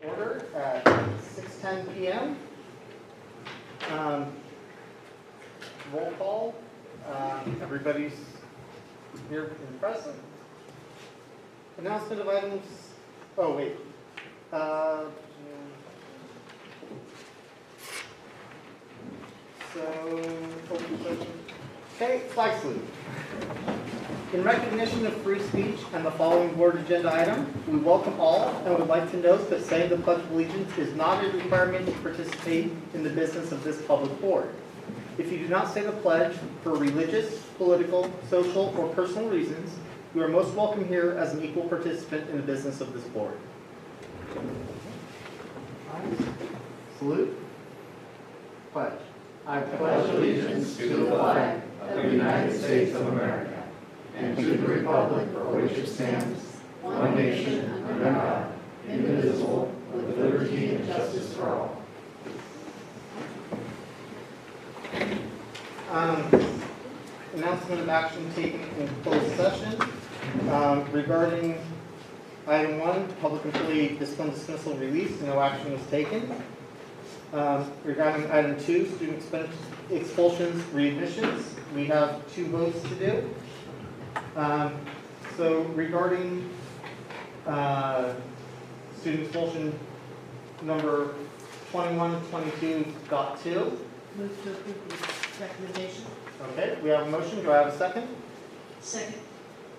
Order at 6:10 p.m. Roll call. Everybody's here and present. Announcement of items. Oh, wait. Open session. Okay, flag salute. In recognition of free speech and the following board agenda item, we welcome all and would like to note that saying the Pledge of Allegiance is not a requirement to participate in the business of this public board. If you do not say the pledge for religious, political, social, or personal reasons, you are most welcome here as an equal participant in the business of this board. Salute. Pledge. I pledge allegiance to the flag of the United States of America and to the republic for which it stands, one nation, under God, indivisible, with liberty and justice for all. Announcement of action taken in closed session regarding item 1, public employee discipline dismissal release. No action was taken. Regarding item 2, student expulsions readmissions, we have 2 votes to do. So regarding student expulsion number 2122.2. Move to approve the recommendation. Okay, we have a motion. Do I have a second? Second.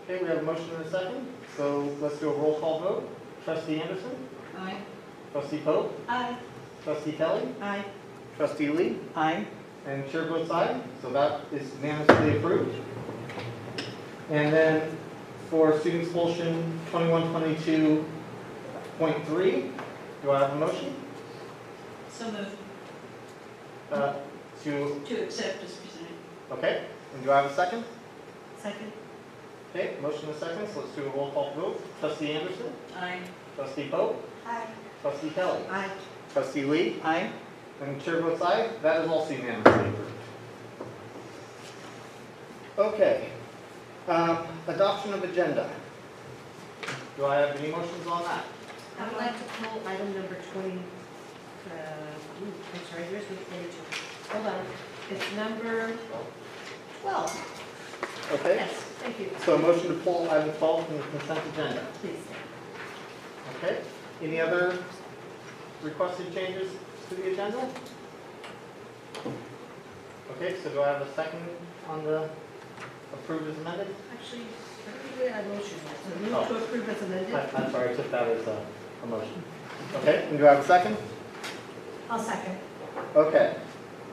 Okay, we have a motion and a second. So let's do a roll call vote. Trustee Anderson? Aye. Trustee Pope? Aye. Trustee Kelly? Aye. Trustee Lee? Aye. And chair votes aye. So that is unanimously approved. And then for student expulsion 2122.3, do I have a motion? So moved. To accept as presented. okay. And do I have a second? Second. Okay, motion and a second. So let's do a roll call vote. Trustee Anderson? Aye. Trustee Pope? Aye. Trustee Kelly? Aye. Trustee Lee? Aye. And chair votes aye. That is also unanimously approved. Okay. Adoption of agenda. Do I have any motions on that? I would like to pull item number 20, I'm sorry, where's the page? Hold on, it's number 12. Okay. Yes, thank you. So a motion to pull item 12 from the consent agenda. Please. Okay. Any other requested changes to the agenda? Okay, so do I have a second on the approved as amended? Actually, I don't think we had a motion yet. So move Oh. to approve as amended. I'm sorry, I took that as a motion. Okay, and do I have a second? I'll second. Okay.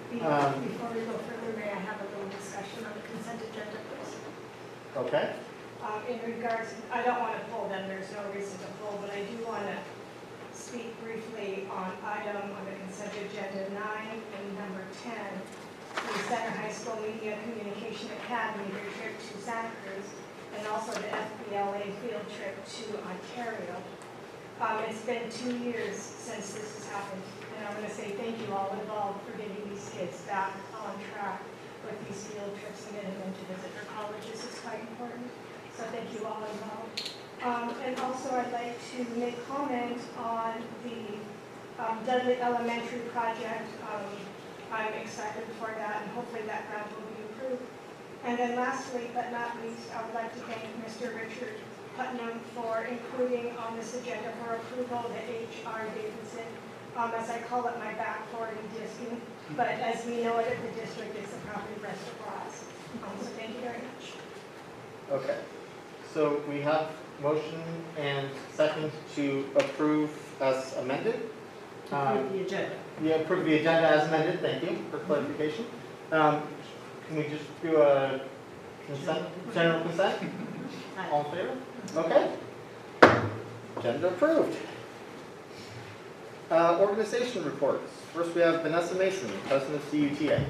Before we go further, may I have a little discussion on the consent agenda, please? Okay. In regards, I don't want to pull them, there's no reason to pull, but I do want to speak briefly on the consent agenda 9 and number 10, the Center High School Media Communication Academy, their trip to Santa Cruz, and also the FBLA field trip to Ontario. It's been 2 years since this has happened, and I'm going to say thank you all involved for getting these kids back on track with these field trips and getting them to visit their colleges. It's quite important, so thank you all involved. And also I'd like to make comment on the Dudley Elementary project. I'm excited for that, and hopefully that grant will be approved. And then lastly, but not least, I would like to thank Mr. Richard Putnam for including on this agenda for approval the H.R. Davidson, as I call it, my back 40 disking. But as we know it at the district, it's the property rest of Ross. So thank you very much. Okay. So we have motion and second to approve as amended. Approve the agenda. Yeah, approve the agenda as amended. Thank you for clarification. Can we just do a consent, general consent? All in favor? Okay. Agenda approved. Organization reports. First we have Vanessa Mason, President of CUTA.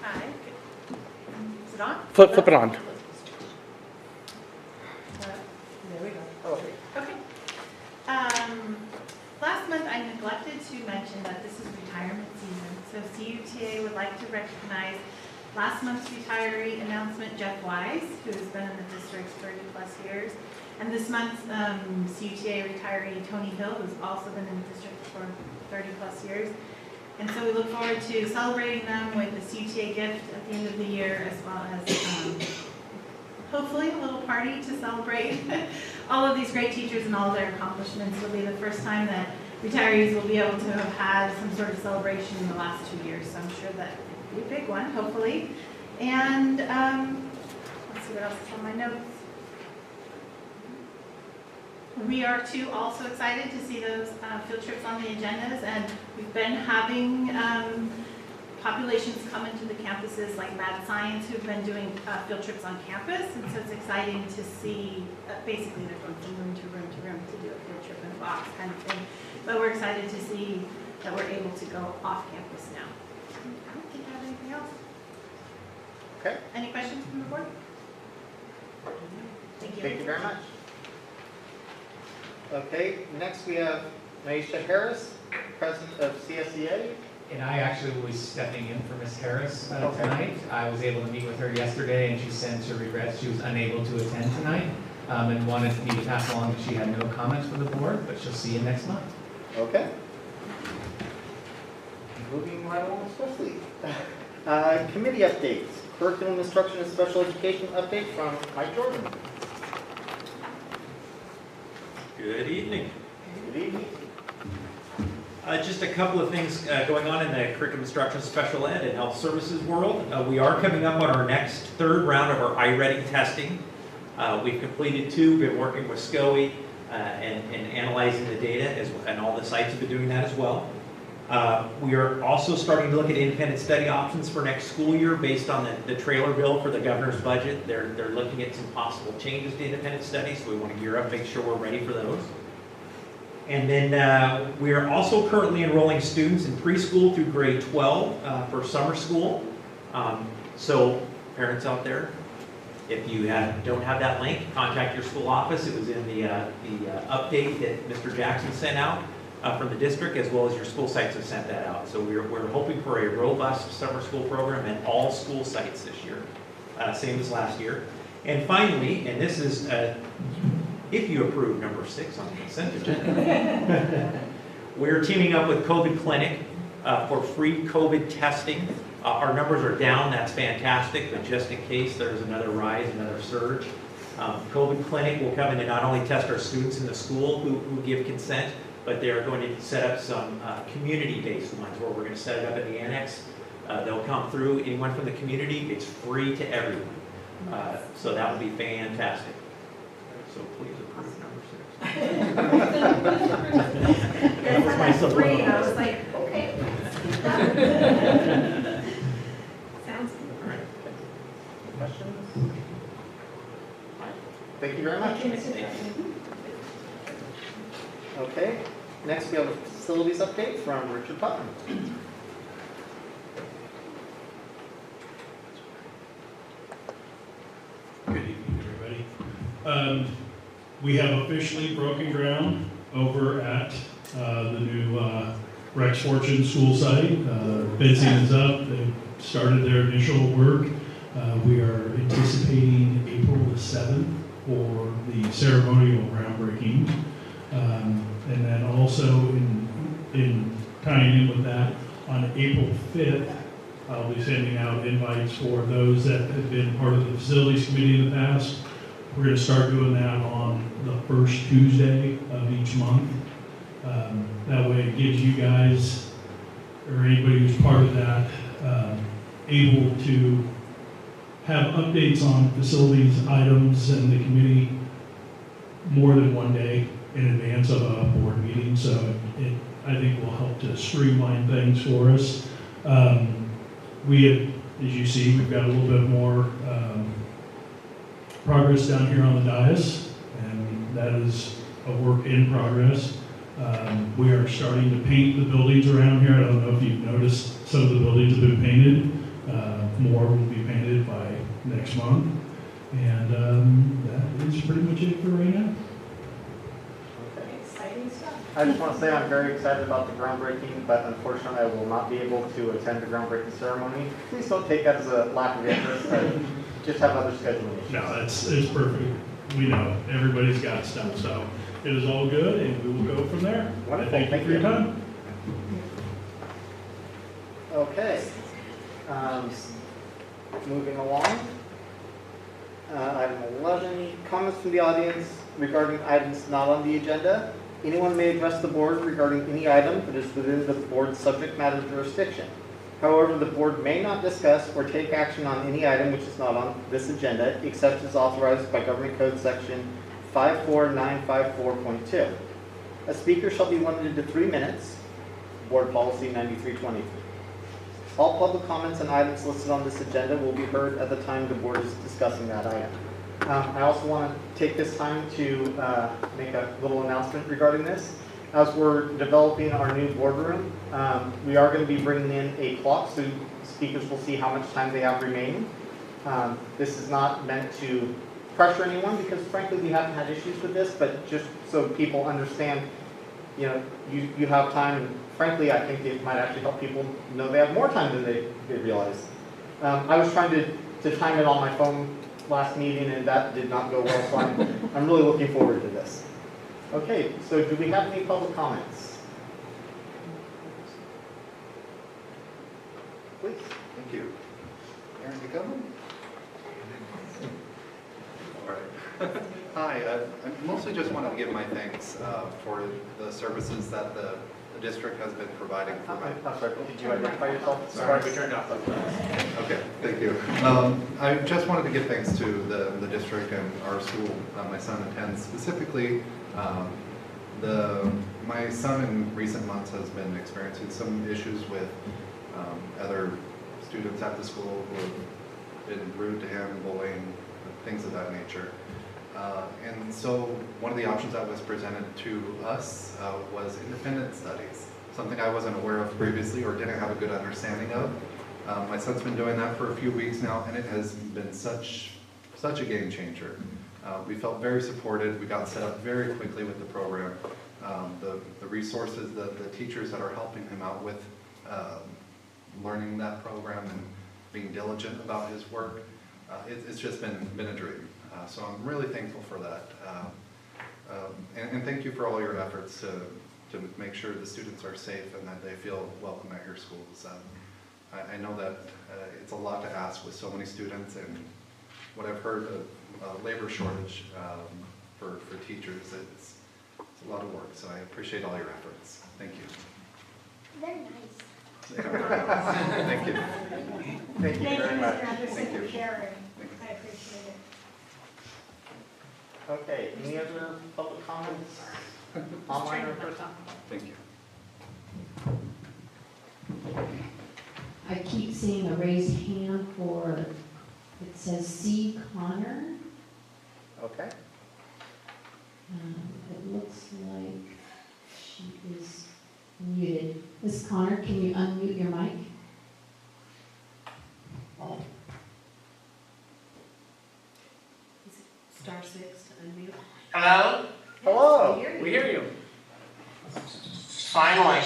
Hi. Is it on? Flip it on. There we go. Oh. Okay. Last month I neglected to mention that this is retirement season, so CUTA would like to recognize last month's retiree announcement, Jeff Wise, who has been in the district 30-plus years. And this month's CUTA retiree, Tony Hill, who's also been in the district for 30-plus years. And so we look forward to celebrating them with the CUTA gift at the end of the year, as well as hopefully a little party to celebrate all of these great teachers and all of their accomplishments. It'll be the first time that retirees will be able to have had some sort of celebration in the last 2 years. So I'm sure that will be a big one, hopefully. And let's see what else is on my notes. We are too also excited to see those field trips on the agendas, and we've been having populations come into the campuses like Mad Science who've been doing field trips on campus, and so it's exciting to see, basically they're going from room to room to room to do a field trip in a box kind of thing, but we're excited to see that we're able to go off campus now. I don't think I have anything else. Okay. Any questions from the board? Thank you. Thank you very much. Okay, next we have Maisha Harris, President of CSEA. And I actually will be stepping in for Ms. Harris Okay. tonight. I was able to meet with her yesterday, and she sends her regrets. She was unable to attend tonight, and wanted me to pass along that she had no comments for the board, but she'll see you next month. Okay. Moving right along swiftly. Committee updates, curriculum instruction and special education update from Mike Jordan. Good evening. Good evening. Just a couple of things going on in the curriculum instruction, special ed, and health services world. We are coming up on our next third round of our iReady testing. We've completed 2, been working with SCOE and analyzing the data, and all the sites have been doing that as well. We are also starting to look at independent study options for next school year based on the trailer bill for the governor's budget. They're looking at some possible changes to independent studies, so we want to gear up, make sure we're ready for those. And then we are also currently enrolling students in preschool through grade 12 for summer school. So parents out there, if you don't have that link, contact your school office. It was in the update that Mr. Jackson sent out from the district, as well as your school sites have sent that out. So we're hoping for a robust summer school program at all school sites this year, same as last year. And finally, and this is if you approve number 6 on the consent agenda, we're teaming up with COVID Clinic for free COVID testing. Our numbers are down, that's fantastic, but just in case there's another rise, another surge, COVID Clinic will come in and not only test our students in the school who give consent, but they're going to set up some community-based ones where we're going to set it up in the annex. They'll come through, anyone from the community, it's free to everyone. So that would be fantastic. So please approve number 6. That was my three, I was like, okay. Sounds good. All right. Questions? Thank you very much. Okay, next we have a facilities update from Richard Putnam. Good evening, everybody. We have officially broken ground over at the new Rex Fortune school site. Fencing is up. They've started their initial work. We are anticipating April the 7th for the ceremonial groundbreaking. And then also in tying in with that, on April 5th, I'll be sending out invites for those that have been part of the facilities committee in the past. We're going to start doing that on the first Tuesday of each month. That way it gives you guys, or anybody who's part of that, able to have updates on facilities items and the committee more than one day in advance of a board meeting. So it I think will help to streamline things for us. We have, as you see, we've got a little bit more progress down here on the dais, and that is a work in progress. We are starting to paint the buildings around here. I don't know if you've noticed, some of the buildings have been painted. More will be painted by next month. And that is pretty much it for right now. exciting stuff. I just want to say I'm very excited about the groundbreaking, but unfortunately I will not be able to attend the groundbreaking ceremony. Please don't take that as a lack of interest. I just have other scheduling issues. No, it's perfect. We know, everybody's got stuff, so it is all good, and we will go from there. Wonderful. Thank you for your time. Okay. Moving along. Item 11, comments from the audience regarding items not on the agenda. Anyone may address the board regarding any item that is within the board's subject matter jurisdiction. However, the board may not discuss or take action on any item which is not on this agenda, except as authorized by Government Code Section 54954.2. A speaker shall be limited to 3 minutes, Board Policy 9323. All public comments on items listed on this agenda will be heard at the time the board is discussing that item. I also want to take this time to make a little announcement regarding this. As we're developing our new boardroom, we are going to be bringing in a clock so speakers will see how much time they have remaining. This is not meant to pressure anyone because frankly we haven't had issues with this, but just so people understand, you know, you have time, and frankly I think it might actually help people know they have more time than they realize. I was trying to time it on my phone last meeting and that did not go well, so I'm really looking forward to this. Okay, so do we have any public comments? Please. Thank you. Aaron, you coming? All right. Hi, I mostly just wanted to give my thanks for the services that the district has been providing for my... I'm sorry, did you identify yourself? Sorry. We turned off. Okay, thank you. I just wanted to give thanks to the district and our school my son attends. Specifically, my son in recent months has been experiencing some issues with other students at the school who have been rude to him, bullying, things of that nature. And so one of the options that was presented to us was independent studies, something I wasn't aware of previously or didn't have a good understanding of. My son's been doing that for a few weeks now, and it has been such a game changer. We felt very supported. We got set up very quickly with the program. The resources, the teachers that are helping him out with learning that program and being diligent about his work, it's just been a dream. So I'm really thankful for that. And thank you for all your efforts to make sure the students are safe and that they feel welcome at your schools. I know that it's a lot to ask with so many students, and what I've heard of labor shortage for teachers, it's a lot of work. So I appreciate all your efforts. Thank you. Very nice. Thank you. Thank you very much. Mr. Anderson, Thank you. for sharing. I appreciate it. Okay, any other public comments? Online or in person? Thank you. I keep seeing a raised hand for, it says C. Connor. Okay. It looks like she is muted. Ms. Connor, can you unmute your mic? Star 6 to unmute. Hello? Hello. Yes, We hear you. Finally.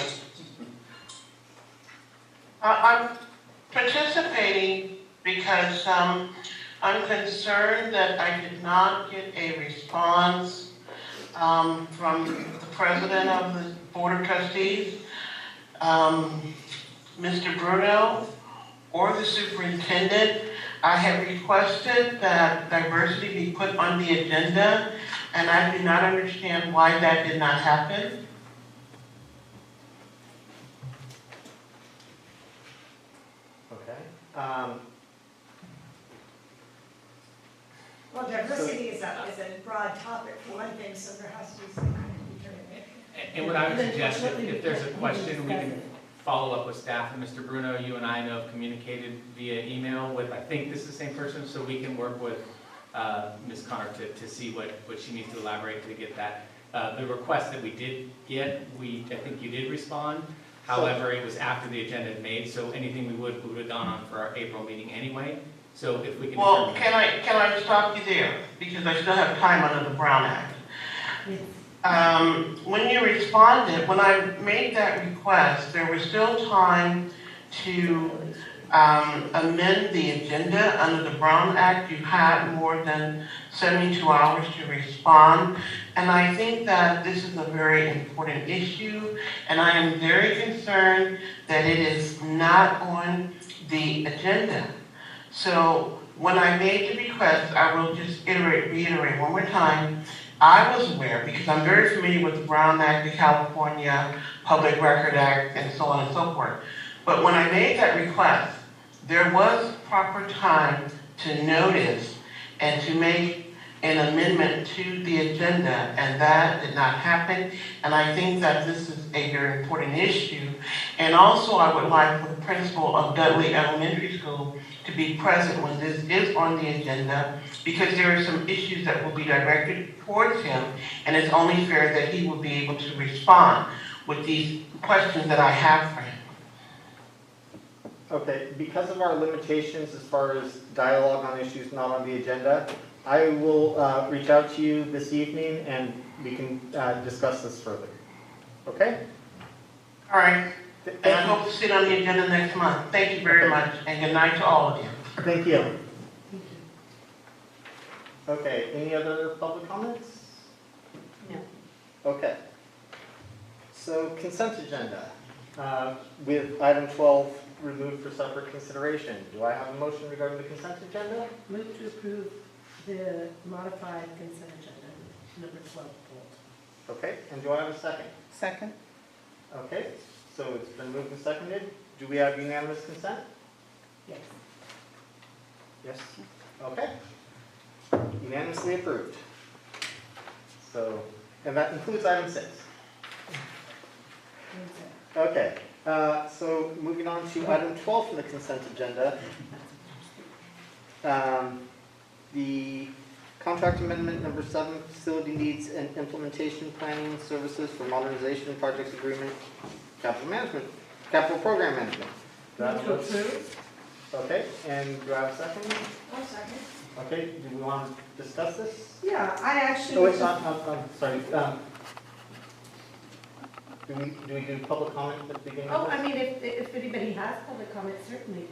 I'm participating because I'm concerned that I did not get a response from the president of the Board of Trustees, Mr. Bruno, or the superintendent. I have requested that diversity be put on the agenda, and I do not understand why that did not happen. Okay. Well, diversity is a broad topic for one thing, so there has to be some kind of determination. And what I would suggest, if there's a question, we can follow up with staff. And Mr. Bruno, you and I know have communicated via email with, I think this is the same person, so we can work with Ms. Connor to see what she needs to elaborate to get that. The request that we did get, I think you did respond. However, it was after the agenda had made, so anything we would have gone on for our April meeting anyway. So if we can. Well, can I stop you there? Because I still have time under the Brown Act. Yes. when you responded, when I made that request, there was still time to amend the agenda. Under the Brown Act, you had more than 72 hours to respond. And I think that this is a very important issue, and I am very concerned that it is not on the agenda. So when I made the request, I will just reiterate one more time. I was aware, because I'm very familiar with the Brown Act, the California Public Record Act, and so on and so forth. But when I made that request, there was proper time to notice and to make an amendment to the agenda, and that did not happen. And I think that this is a very important issue. And also, I would like for the principal of Dudley Elementary School to be present when this is on the agenda, because there are some issues that will be directed towards him, and it's only fair that he will be able to respond with these questions that I have for him. Okay, because of our limitations as far as dialogue on issues not on the agenda, I will reach out to you this evening and we can discuss this further. Okay? All right. And I hope to sit on the agenda next month. Thank you very much, and good night to all of you. Thank you. Okay, any other public comments? No. Okay. So consent agenda, with item 12 removed for separate consideration. Do I have a motion regarding the consent agenda? Move to approve the modified consent agenda, number 12. Okay, and do I have a second? Second. Okay, so it's been moved and seconded. Do we have unanimous consent? Yes. Yes. Okay. Unanimously approved. So, and that includes item 6. Okay, so moving on to item 12 from the consent agenda. The contract amendment number 7, facility needs and implementation planning services for modernization projects agreement, capital program management. Move to approve. Okay, and do I have a second? One second. Okay, do we want to discuss this? Yeah, I actually. Oh, wait, I'm sorry. Do we do public comment at the beginning? Oh, of this? I mean, if anybody has public comment, certainly,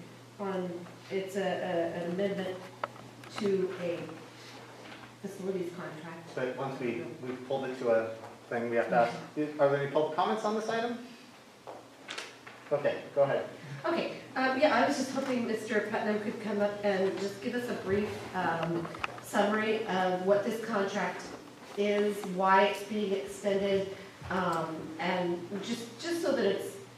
it's an amendment to a facilities contract. But once we've pulled it to a thing, we have to ask, are there any public comments on this item? Okay, go ahead. Okay, yeah, I was just hoping Mr. Putnam could come up and just give us a brief summary of what this contract is, why it's being extended, and just so that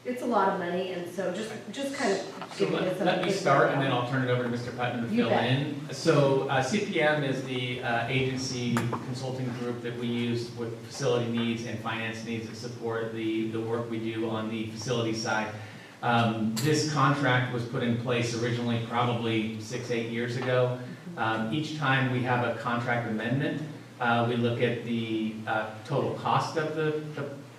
it's a lot of money, and so just kind of So giving us a. let me start, and then I'll turn it over to Mr. Putnam to You fill bet. in. So CPM is the agency consulting group that we use with facility needs and finance needs to support the work we do on the facility side. This contract was put in place originally probably 6-8 years ago. Each time we have a contract amendment, we look at the total cost of the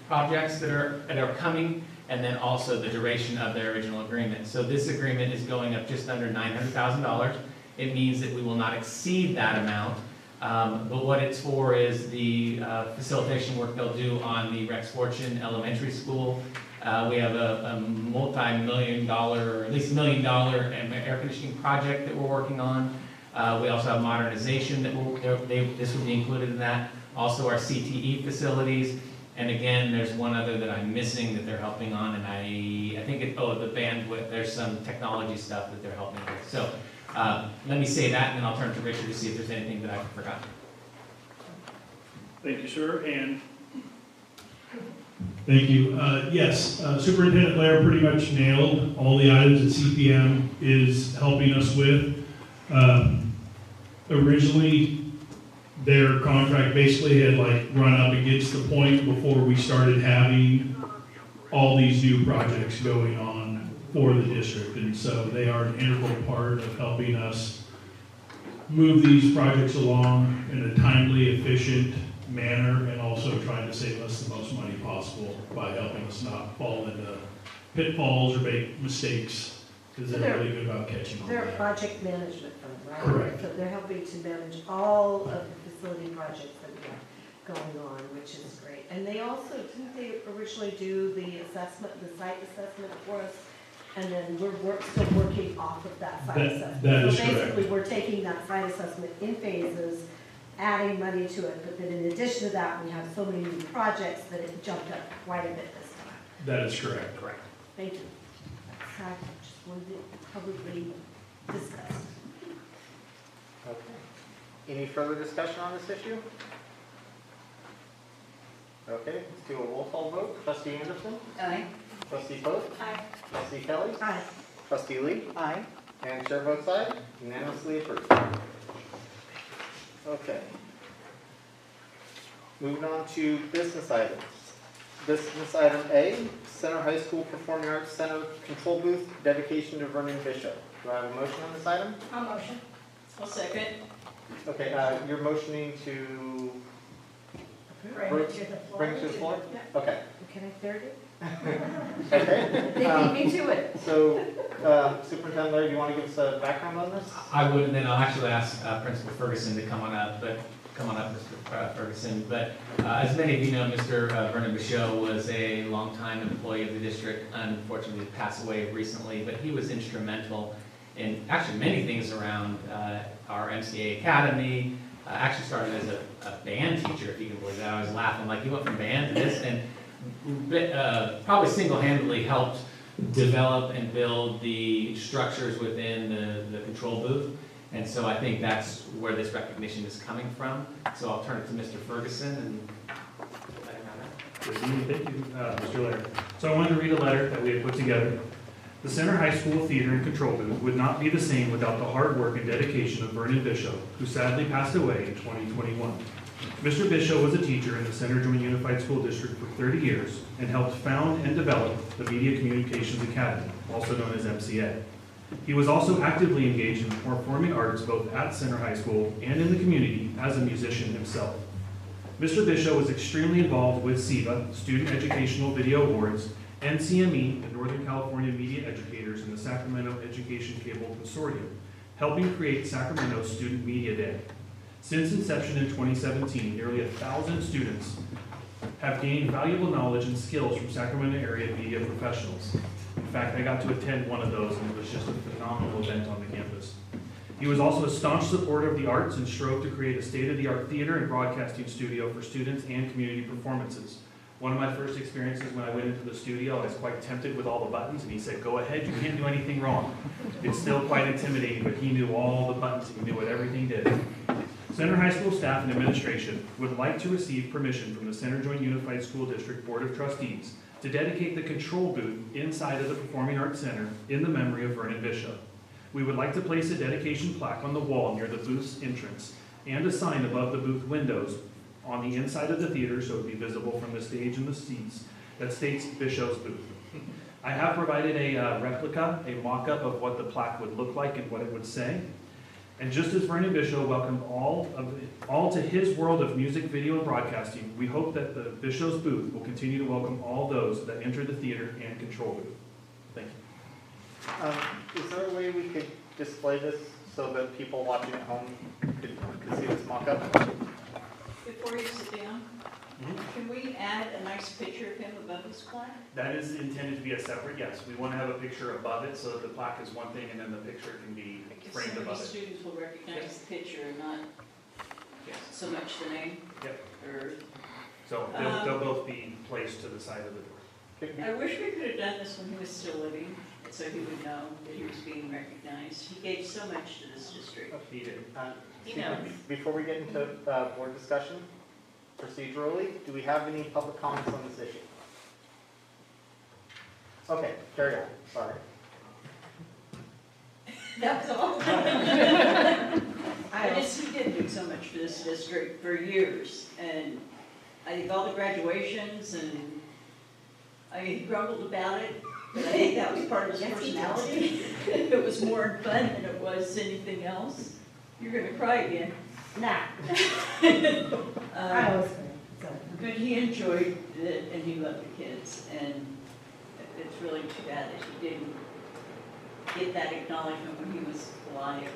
projects that are coming, and then also the duration of their original agreement. So this agreement is going up just under $900,000. It means that we will not exceed that amount. But what it's for is the facilitation work they'll do on the Rex Fortune Elementary School. We have a multi-million-dollar, or at least $1 million air conditioning project that we're working on. We also have modernization this will be included in that. Also our CTE facilities. And again, there's one other that I'm missing that they're helping on, and I think the bandwidth, there's some technology stuff that they're helping with. So let me say that, and then I'll turn to Richard to see if there's anything that I've forgotten. Thank you, sir, and thank you. Yes, Superintendent Blair pretty much nailed all the items that CPM is helping us with. Originally, their contract basically had run up against the point before we started having all these new projects going on for the district. And so they are an integral part of helping us move these projects along in a timely, efficient manner, and also trying to save us the most money possible by helping us not fall into pitfalls or make mistakes, because they're really good about catching on. They're a project management firm, right? Correct. So they're helping to manage all of the facility projects that we have. going on, which is great. And they also, didn't they originally do the assessment, the site assessment for us? And then we're still working off of that site assessment. that is So correct. basically, we're taking that site assessment in phases, adding money to it, but then in addition to that, we have so many new projects that it jumped up quite a bit this time. That is correct. Correct. Thank you. I just wanted to publicly discuss. Okay. Any further discussion on this issue? Okay, let's do a roll call vote. Trustee Anderson? Aye. Trustee Pope? Aye. Trustee Kelly? Aye. Trustee Lee? Aye. And chair votes aye, unanimously approved. Okay. Moving on to business items. Business item A, Center High School Performing Arts Center Control Booth, dedication to Vernon Bishop. Do I have a motion on this item? I'll motion. I'll second. Okay, you're motioning to Bring it to the floor. bring it to the floor? Yeah. Okay. Can I third it? Okay. They beat me to it. So, Superintendent Larry, do you want to give us a background on this? I would, and then I'll actually ask Principal Ferguson to come on up, Mr. Ferguson. But as many of you know, Mr. Vernon Bichot was a longtime employee of the district, unfortunately passed away recently, but he was instrumental in actually many things around our MCA Academy. Actually started as a band teacher, if you can believe that. I was laughing, like he went from band to this, and probably single-handedly helped develop and build the structures within the control booth. And so I think that's where this recognition is coming from. So I'll turn it to Mr. Ferguson and let him have Good evening, thank you, Mr. Laird. So I wanted to read a letter that we had put together. The Center High School Theater and Control Booth would not be the same without the hard work and dedication of Vernon Bishop, who sadly passed away in 2021. Mr. Bishop was a teacher in the Center Joint Unified School District for 30 years and helped found and develop the Media Communications Academy, also known as MCA. He was also actively engaged in performing arts both at Center High School and in the community as a musician himself. Mr. Bishop was extremely involved with SEVA, Student Educational Video Awards, and CME, the Northern California Media Educators in the Sacramento Education Cable Consortium, helping create Sacramento's Student Media Day. Since inception in 2017, nearly 1,000 students have gained valuable knowledge and skills from Sacramento area media professionals. In fact, I got to attend one of those, and it was just a phenomenal event on the campus. He was also a staunch supporter of the arts and strove to create a state-of-the-art theater and broadcasting studio for students and community performances. One of my first experiences when I went into the studio, I was quite tempted with all the buttons, and he said, "Go ahead, you can't do anything wrong." It's still quite intimidating, but he knew all the buttons, and he knew what everything did. Center High School staff and administration would like to receive permission from the Center Joint Unified School District Board of Trustees to dedicate the control booth inside of the Performing Arts Center in the memory of Vernon Bishop. We would like to place a dedication plaque on the wall near the booth's entrance and a sign above the booth windows on the inside of the theater so it would be visible from the stage and the seats that states Bishop's booth. I have provided a replica, a mock-up of what the plaque would look like and what it would say. And just as Vernon Bishop welcomed all to his world of music, video, and broadcasting, we hope that the Bishop's booth will continue to welcome all those that enter the theater and control booth. Thank you. Is there a way we could display this so that people watching at home could see this mock-up? Before you sit down, can we add a nice picture of him above his plaque? That is intended to be a separate, yes. We want to have a picture above it so that the plaque is one thing and then the picture can be framed So many above it. students will recognize the picture and not Yes. so much the name. Yep. Or, So they'll both be placed to the side of the door. I wish we could have done this when he was still living, so he would know that he was being recognized. He gave so much to this district. He did. He knows. Before we get into board discussion, procedurally, do we have any public comments on this issue? Okay, carry on, sorry. That was all. I just, he did do so much for this district for years, and I think all the graduations, and I mean, he grumbled about it, but I think that was part of his personality. It was more fun than it was anything else. You're gonna cry again. Nah. I always so. But he enjoyed it, and he loved the kids, and it's really too bad that he didn't get that acknowledgement when he was alive.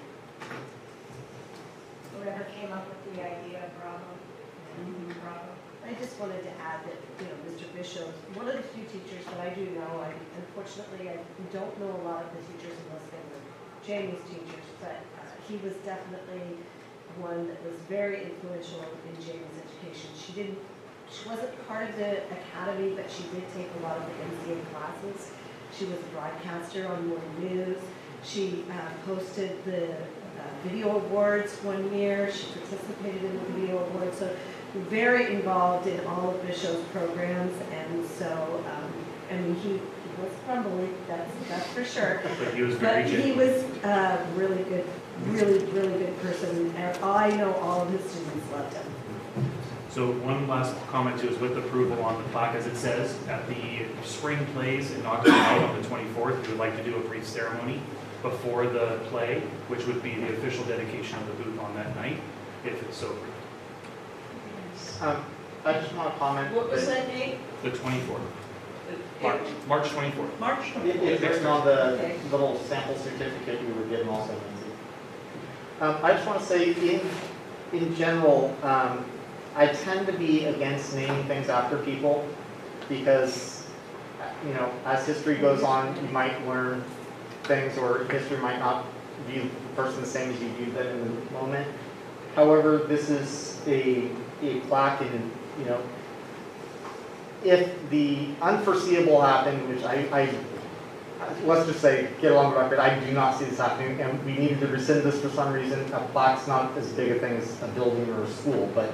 Whoever came up with the idea, bravo. I just wanted to add that, Mr. Bishop, one of the few teachers that I do know, unfortunately, I don't know a lot of the teachers unless they were Jamie's teachers, but he was definitely one that was very influential in Jamie's education. She wasn't part of the academy, but she did take a lot of the MCA classes. She was a broadcaster on morning news. She hosted the video awards one year. She participated in the video awards. So very involved in all of Bishop's programs. And so, he was crumbly, that's for sure. But he was very But he genuine. was a really good, really good person. And I know all of his students loved him. So one last comment too is with approval on the plaque, as it says, at the spring plays inaugurated on the 24th, we would like to do a brief ceremony before the play, which would be the official dedication of the booth on that night, if it's so approved. I just want to comment. What was that date? The 24th, March 24th. March It's 24th. written on the Okay. little sample certificate you were given also, Lindsay. I just want to say, in general, I tend to be against naming things after people because, as history goes on, you might learn things or history might not view the person the same as you viewed them in the moment. However, this is a plaque and, if the unforeseeable happened, which I let's just say, get along the record, I do not see this happening, and we needed to rescind this for some reason. A plaque's not as big a thing as a building or a school, but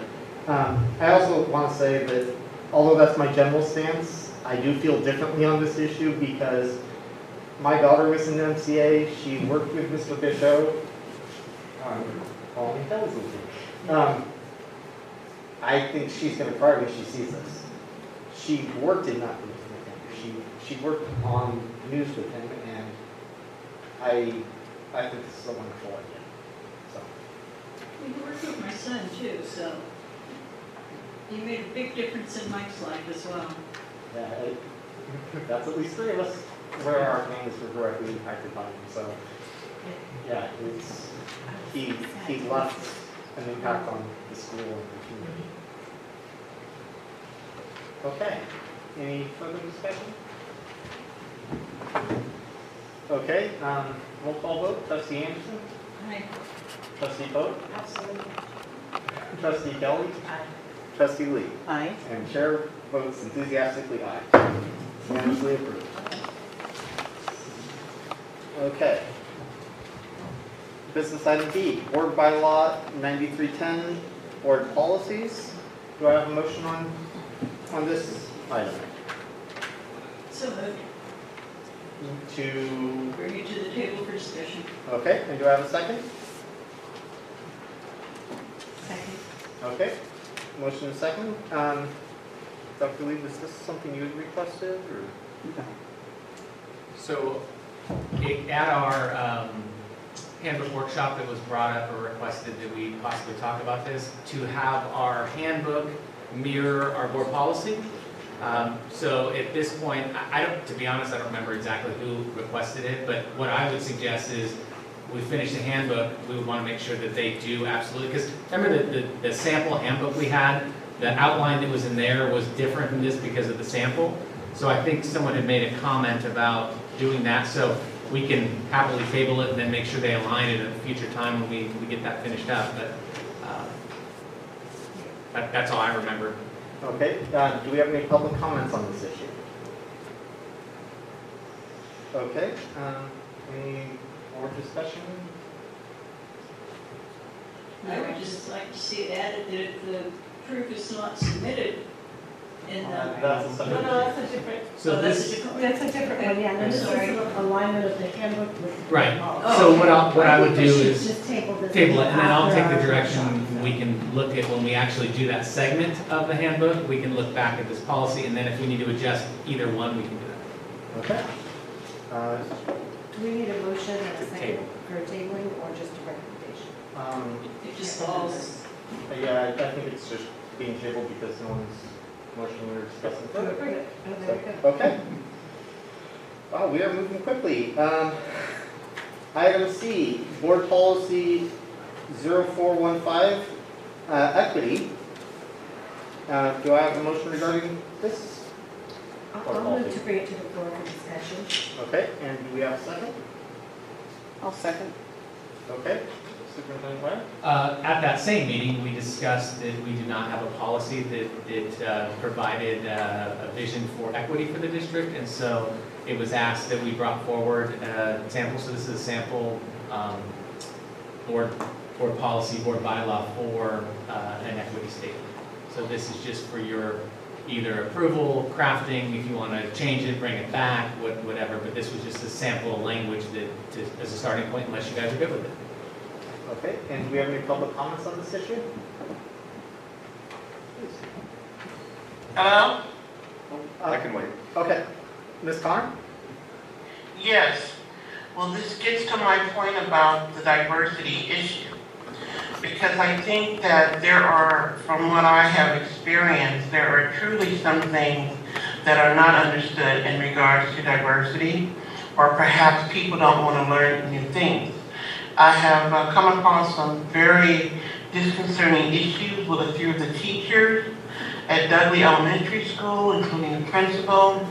I also want to say that although that's my general stance, I do feel differently on this issue because my daughter was in MCA. She worked with Mr. Bishop. I think she's going to cry when she sees this. She worked in that with him. She worked on news with him, and I think this is a wonderful idea. So. We worked with my son too, so he made a big difference in Mike's life as well. Yeah, that's at least three of us where our names were directly impacted by him. So, yeah, he left an impact on the school and the community. Okay, any further discussion? Okay, roll call vote. Trustee Anderson? Aye. Trustee Poe? Absolutely. Trustee Kelly? Aye. Trustee Lee? Aye. And chair votes enthusiastically aye. Unanimously approved. Okay. Business item B, board bylaw 9310, board policies. Do I have a motion on this item? So moved. To, Bring it to the table for discussion. okay, and do I have a second? Second. Okay, motion and second. Dr. Lee, was this something you had requested, or? So at our handbook workshop, it was brought up or requested that we possibly talk about this, to have our handbook mirror our board policy. So at this point, to be honest, I don't remember exactly who requested it, but what I would suggest is we finish the handbook, we would want to make sure that they do absolutely, because remember the sample handbook we had, the outline that was in there was different than this because of the sample. So I think someone had made a comment about doing that, so we can happily table it and then make sure they align it at a future time when we get that finished up. But that's all I remember. Okay, do we have any public comments on this issue? Okay, any more discussion? I would just like to see it added that if the proof is not submitted in the. That's a subject. No, that's a different, So that's this, a different. That's a different one, yeah, no, this is Sorry. alignment of the handbook with. right, Oh, so okay. what I would do is Just table this. table it, and then I'll take after the our direction, workshop. we can look at, when we actually do that segment of the handbook, we can look back at this policy, and then if we need to adjust either one, we can do that. Okay. Do we need a motion and a second Table. for tabling or just a recommendation? It just falls. Yeah, I think it's just being tabled because no one's motioning or discussing further. Very good. Oh, very good. Okay. Wow, we are moving quickly. Item C, board policy 0415, equity. Do I have a motion regarding this? I'll move to bring it to the floor for discussion. Okay, and do we have a second? I'll second. Okay, Superintendent Webb? At that same meeting, we discussed that we do not have a policy that provided a vision for equity for the district, and so it was asked that we brought forward a sample. So this is a sample board policy, board bylaw for an equity statement. So this is just for your either approval, crafting, if you want to change it, bring it back, whatever. But this was just a sample language as a starting point, unless you guys are good with it. Okay, and do we have any public comments on this issue? Hello? I can wait. Okay. Ms. Connor? Yes. Well, this gets to my point about the diversity issue. Because I think that there are, from what I have experienced, there are truly some things that are not understood in regards to diversity, or perhaps people don't want to learn new things. I have come across some very disconcerting issues with a few of the teachers at Dudley Elementary School, including the principal.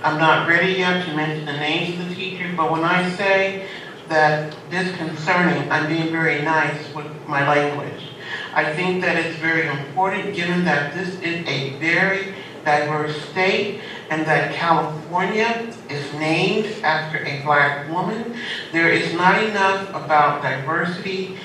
I'm not ready yet to mention the names of the teachers, but when I say that disconcerting, I'm being very nice with my language. I think that it's very important, given that this is a very diverse state and that California is named after a black woman. There is not enough about diversity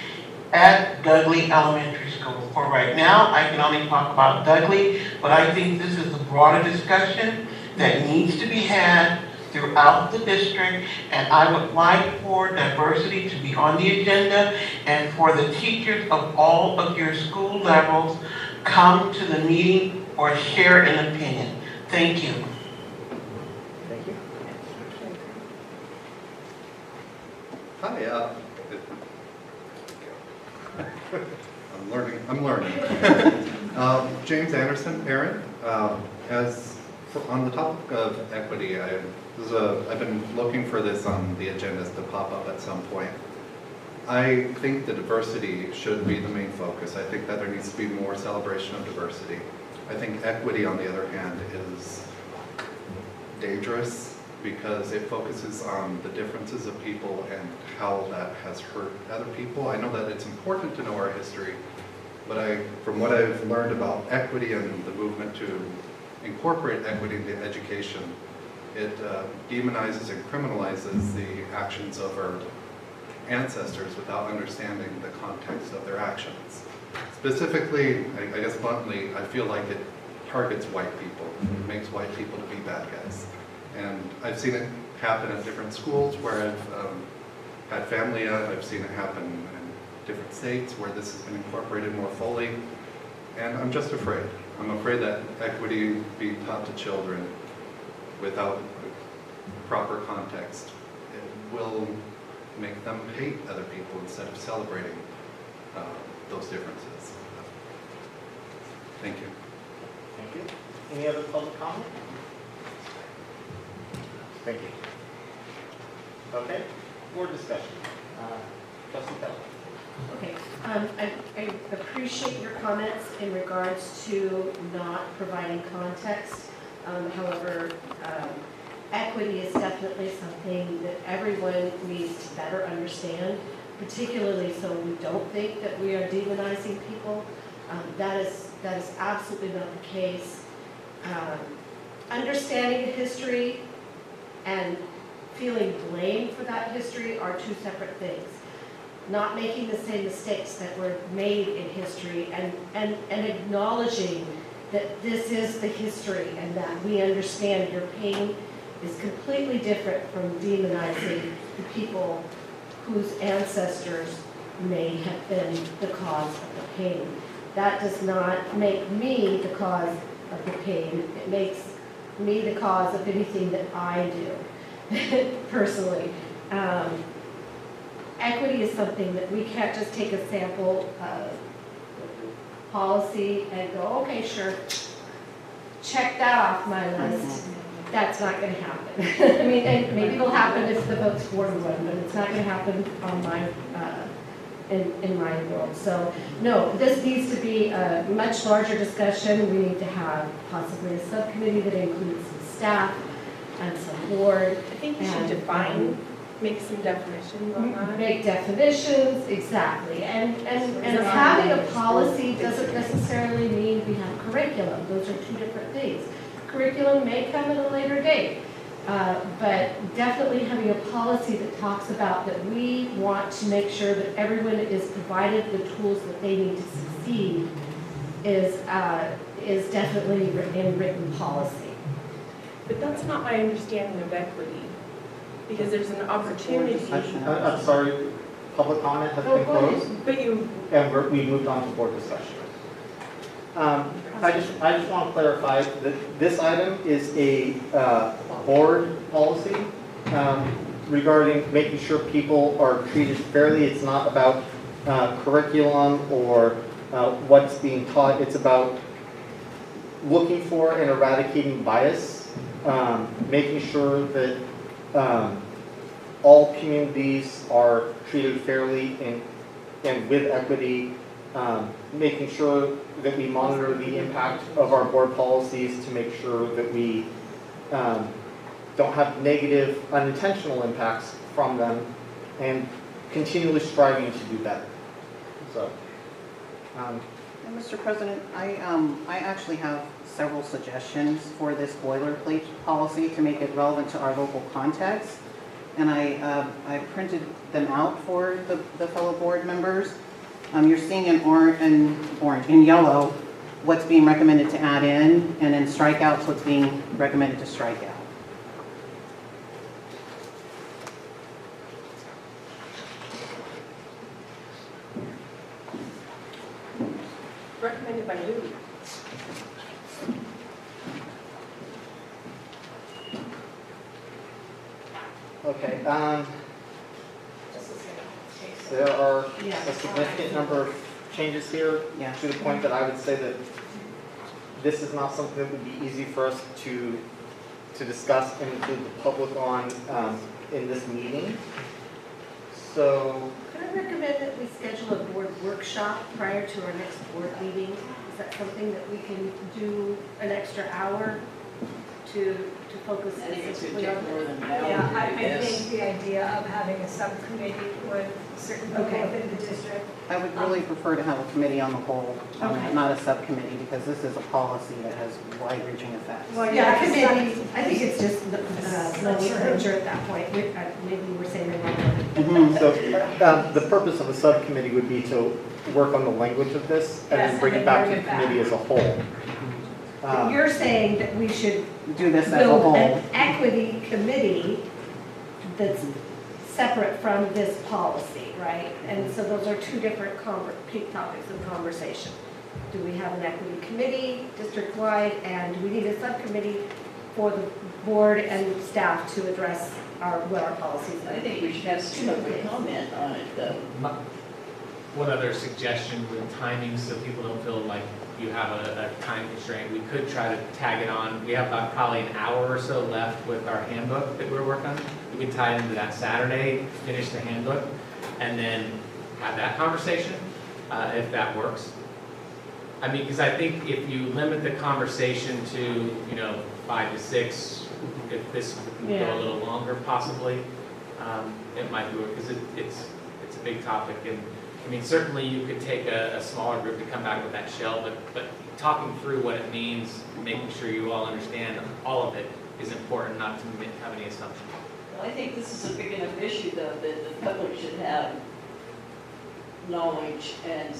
at Dudley Elementary School. For right now, I can only talk about Dudley, but I think this is a broader discussion that needs to be had throughout the district, and I would like for diversity to be on the agenda and for the teachers of all of your school levels come to the meeting or share an opinion. Thank you. Thank you. Hi, I'm learning. James Anderson, parent. On the topic of equity, I've been looking for this on the agendas to pop up at some point. I think the diversity should be the main focus. I think that there needs to be more celebration of diversity. I think equity, on the other hand, is dangerous because it focuses on the differences of people and how that has hurt other people. I know that it's important to know our history, but from what I've learned about equity and the movement to incorporate equity into education, it demonizes and criminalizes the actions of our ancestors without understanding the context of their actions. Specifically, I guess bluntly, I feel like it targets white people. It makes white people to be bad guys. And I've seen it happen at different schools where I've had family at. I've seen it happen in different states where this has been incorporated more fully. And I'm just afraid. I'm afraid that equity being taught to children without proper context, it will make them hate other people instead of celebrating those differences. Thank you. Thank you. Any other public comment? Thank you. Okay, board discussion. Trustee Keller. Okay, I appreciate your comments in regards to not providing context. However, equity is definitely something that everyone needs to better understand, particularly so we don't think that we are demonizing people. That is absolutely not the case. Understanding history and feeling blame for that history are two separate things. Not making the same mistakes that were made in history and acknowledging that this is the history and that we understand your pain is completely different from demonizing the people whose ancestors may have been the cause of the pain. That does not make me the cause of the pain. It makes me the cause of anything that I do, personally. Equity is something that we can't just take a sample policy and go, okay, sure, check that off my list. That's not going to happen. I mean, and maybe it'll happen if the vote's 4-1, but it's not going to happen on in my world. So, no, this needs to be a much larger discussion. We need to have possibly a subcommittee that includes some staff and some board. I think you should And, make some definitions on that. Make definitions, exactly, and having a policy doesn't necessarily mean we have curriculum, those are two different things. Curriculum may come at a later date, but definitely having a policy that talks about that we want to make sure that everyone is provided the tools that they need to succeed is definitely in written policy. But that's not my understanding of equity, because there's an opportunity. I'm sorry, public comment has been closed, But you, and we moved on to board discussion. I just want to clarify that this item is a board policy regarding making sure people are treated fairly. It's not about curriculum or what's being taught. It's about looking for and eradicating bias, making sure that all communities are treated fairly and with equity, making sure that we monitor the impact of our board policies to make sure that we don't have negative unintentional impacts from them, and continually striving to do better. So, And Mr. President, I actually have several suggestions for this boilerplate policy to make it relevant to our local context. And I printed them out for the fellow board members. You're seeing in yellow what's being recommended to add in, and in strikeouts what's being recommended to strike out. recommended by who? okay, there are a significant number of changes here, Yeah. to the point that I would say that this is not something that would be easy for us to discuss and include the public on in this meeting. So, Could I recommend that we schedule a board workshop prior to our next board meeting? Is that something that we can do an extra hour to focus I think it's going specifically to on take more this? than an hour. Yeah, I guess. think the idea of having a subcommittee with certain people Okay. within the district. I would really prefer to have a committee on the whole, Okay. not a subcommittee, because this is a policy that has wide-reaching effects. Yeah, committee, I think it's just legislature at that point. Maybe we're saying the wrong word. so the purpose of a subcommittee would be to work on the language of this and Yes, then bring and it then back to bring the it back. committee as a whole. You're saying that we should Do this as a build whole. an equity committee that's separate from this policy, right? And so those are two different peak topics of conversation. Do we have an equity committee district-wide, and do we need a subcommittee for the board and staff to address what our policies are? I think we should have some public comment on it, though. One other suggestion with timing, so people don't feel like you have a time constraint, we could try to tag it on. We have about probably an hour or so left with our handbook that we're working on. We can tie it into that Saturday, finish the handbook, and then have that conversation, if that works. I mean, because I think if you limit the conversation to, 5 to 6, if this can go Yeah. a little longer possibly, it might be, because it's a big topic. And I mean, certainly you could take a smaller group to come back with that shell, but talking through what it means, making sure you all understand all of it is important, not to have any assumptions. Well, I think this is a big enough issue, though, that the public should have knowledge and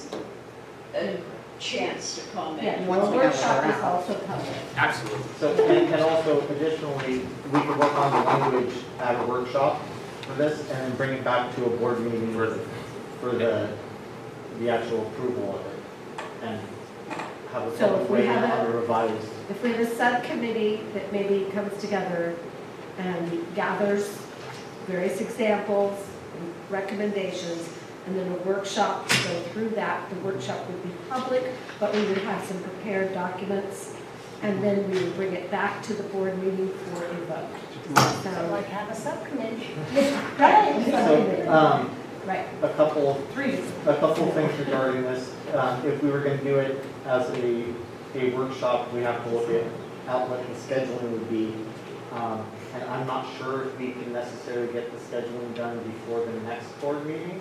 a chance to comment. Yeah, the Once we have workshop our is also public. Absolutely. So, and also additionally, we could work on the language at a workshop for this and then bring it back to a board meeting for the actual approval of it. And have a So public if we weigh in have on the revised. If we have a subcommittee that maybe comes together and gathers various examples, and recommendations, and then a workshop to go through that, the workshop would be public, but we would have some prepared documents, and then we would bring it back to the board meeting for a vote. So like have a subcommittee. Right. So, Right. a couple Three. of things regarding this. If we were going to do it as a workshop, we have to look at what the scheduling would be. And I'm not sure if we can necessarily get the scheduling done before the next board meeting.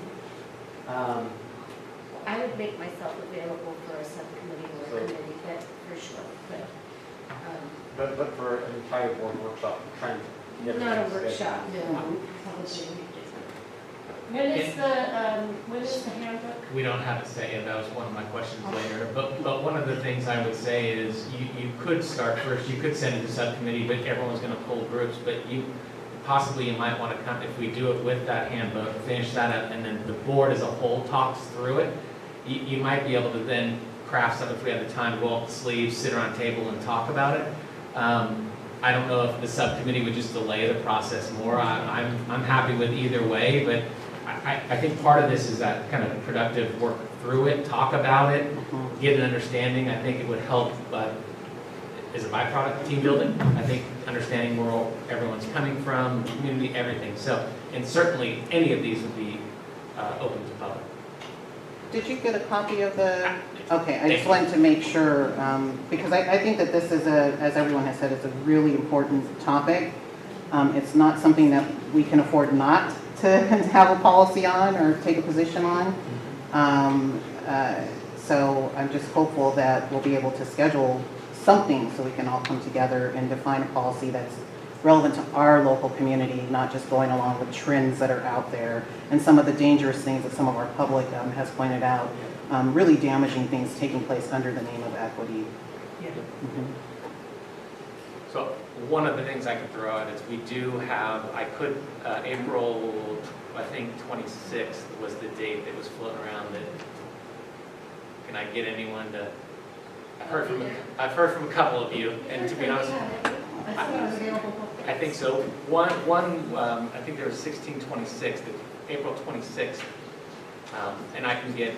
I would make myself available for a subcommittee or a committee, but for sure, But for an entire board workshop, trying to get not a it scheduled. workshop, no, probably. When is the handbook? We don't have it set yet, that was one of my questions later. But one of the things I would say is you could start first, you could send it to subcommittee, but everyone's gonna pull groups, but possibly you might wanna come, if we do it with that handbook, finish that up, and then the board as a whole talks through it, you might be able to then craft something if we have the time to roll up the sleeves, sit around a table and talk about it. I don't know if the subcommittee would just delay the process more. I'm happy with either way, but I think part of this is that kind of productive work through it, talk about it, get an understanding. I think it would help, but as a byproduct of team building, I think understanding where everyone's coming from, community, everything. So, and certainly any of these would be open to public. Did you get a copy of the, okay, I just wanted to make sure, because I think that this is as everyone has said, it's a really important topic. It's not something that we can afford not to have a policy on or take a position on. So I'm just hopeful that we'll be able to schedule something so we can all come together and define a policy that's relevant to our local community, not just going along with trends that are out there and some of the dangerous things that some of our public has pointed out, really damaging things taking place under the name of equity. Yeah. So one of the things I could throw out is we do have, April, I think 26th was the date that was floating around that, can I get anyone to, I've heard from a couple of you, and to be honest, I think so. One, I think there was 16/26, April 26th, and I can get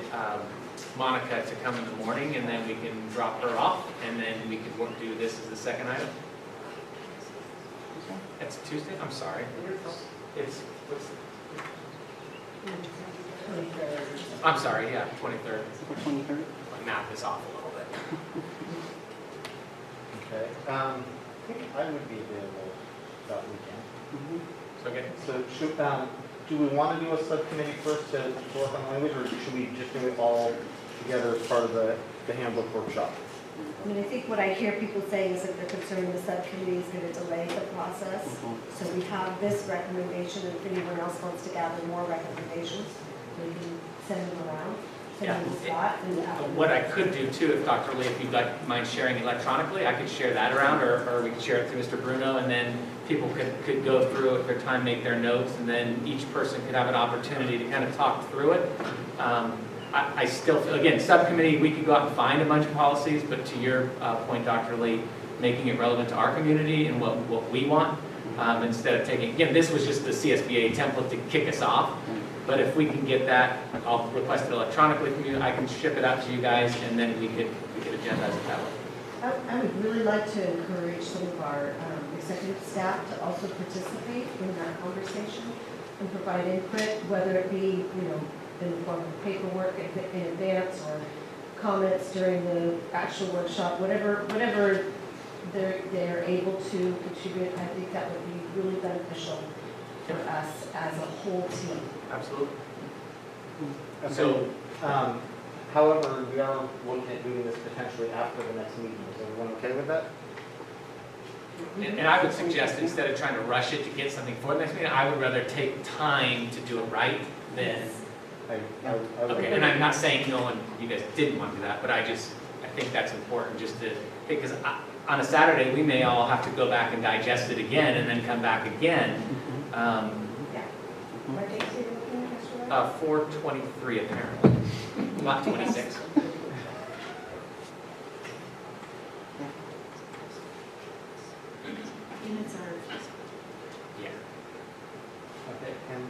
Monica to come in the morning, and then we can drop her off, and then we could do this as the second item. It's Tuesday? I'm sorry. I'm sorry, yeah, 23rd. 23rd? My math is off a little bit. Okay. I think I would be available that weekend. Okay. So do we want to do a subcommittee first to work on language, or should we just do it all together as part of the handbook workshop? I mean, I think what I hear people saying is that they're concerned the subcommittee is going to delay the process. So we have this recommendation, and if anyone else wants to gather more recommendations, we can send them around. Yeah. What I could do too, if Dr. Lee, if you'd mind sharing electronically, I could share that around, or we could share it to Mr. Bruno, and then people could go through it at their time, make their notes, and then each person could have an opportunity to kind of talk through it. I still feel, again, subcommittee, we could go out and find a bunch of policies, but to your point, Dr. Lee, making it relevant to our community and what we want, instead of taking, again, this was just the CSBA template to kick us off. But if we can get that, I'll request it electronically from you, I can ship it out to you guys, and then we could agendize it that way. I would really like to encourage some of our executive staff to also participate in that conversation and provide input, whether it be, in the form of paperwork in advance or comments during the actual workshop, whatever they're able to contribute. I think that would be really beneficial for us as a whole team. Absolutely. Okay. So, however, we are looking at doing this potentially after the next meeting. Is everyone okay with that? and I would suggest instead of trying to rush it to get something for the next meeting, I would rather take time to do it right than. Okay, and I'm not saying no one, you guys didn't want to do that, but I think that's important just to, because on a Saturday, we may all have to go back and digest it again and then come back again. What dates are you looking at, Mr. Wright? 4/23 apparently, not 26. Yeah. Okay, and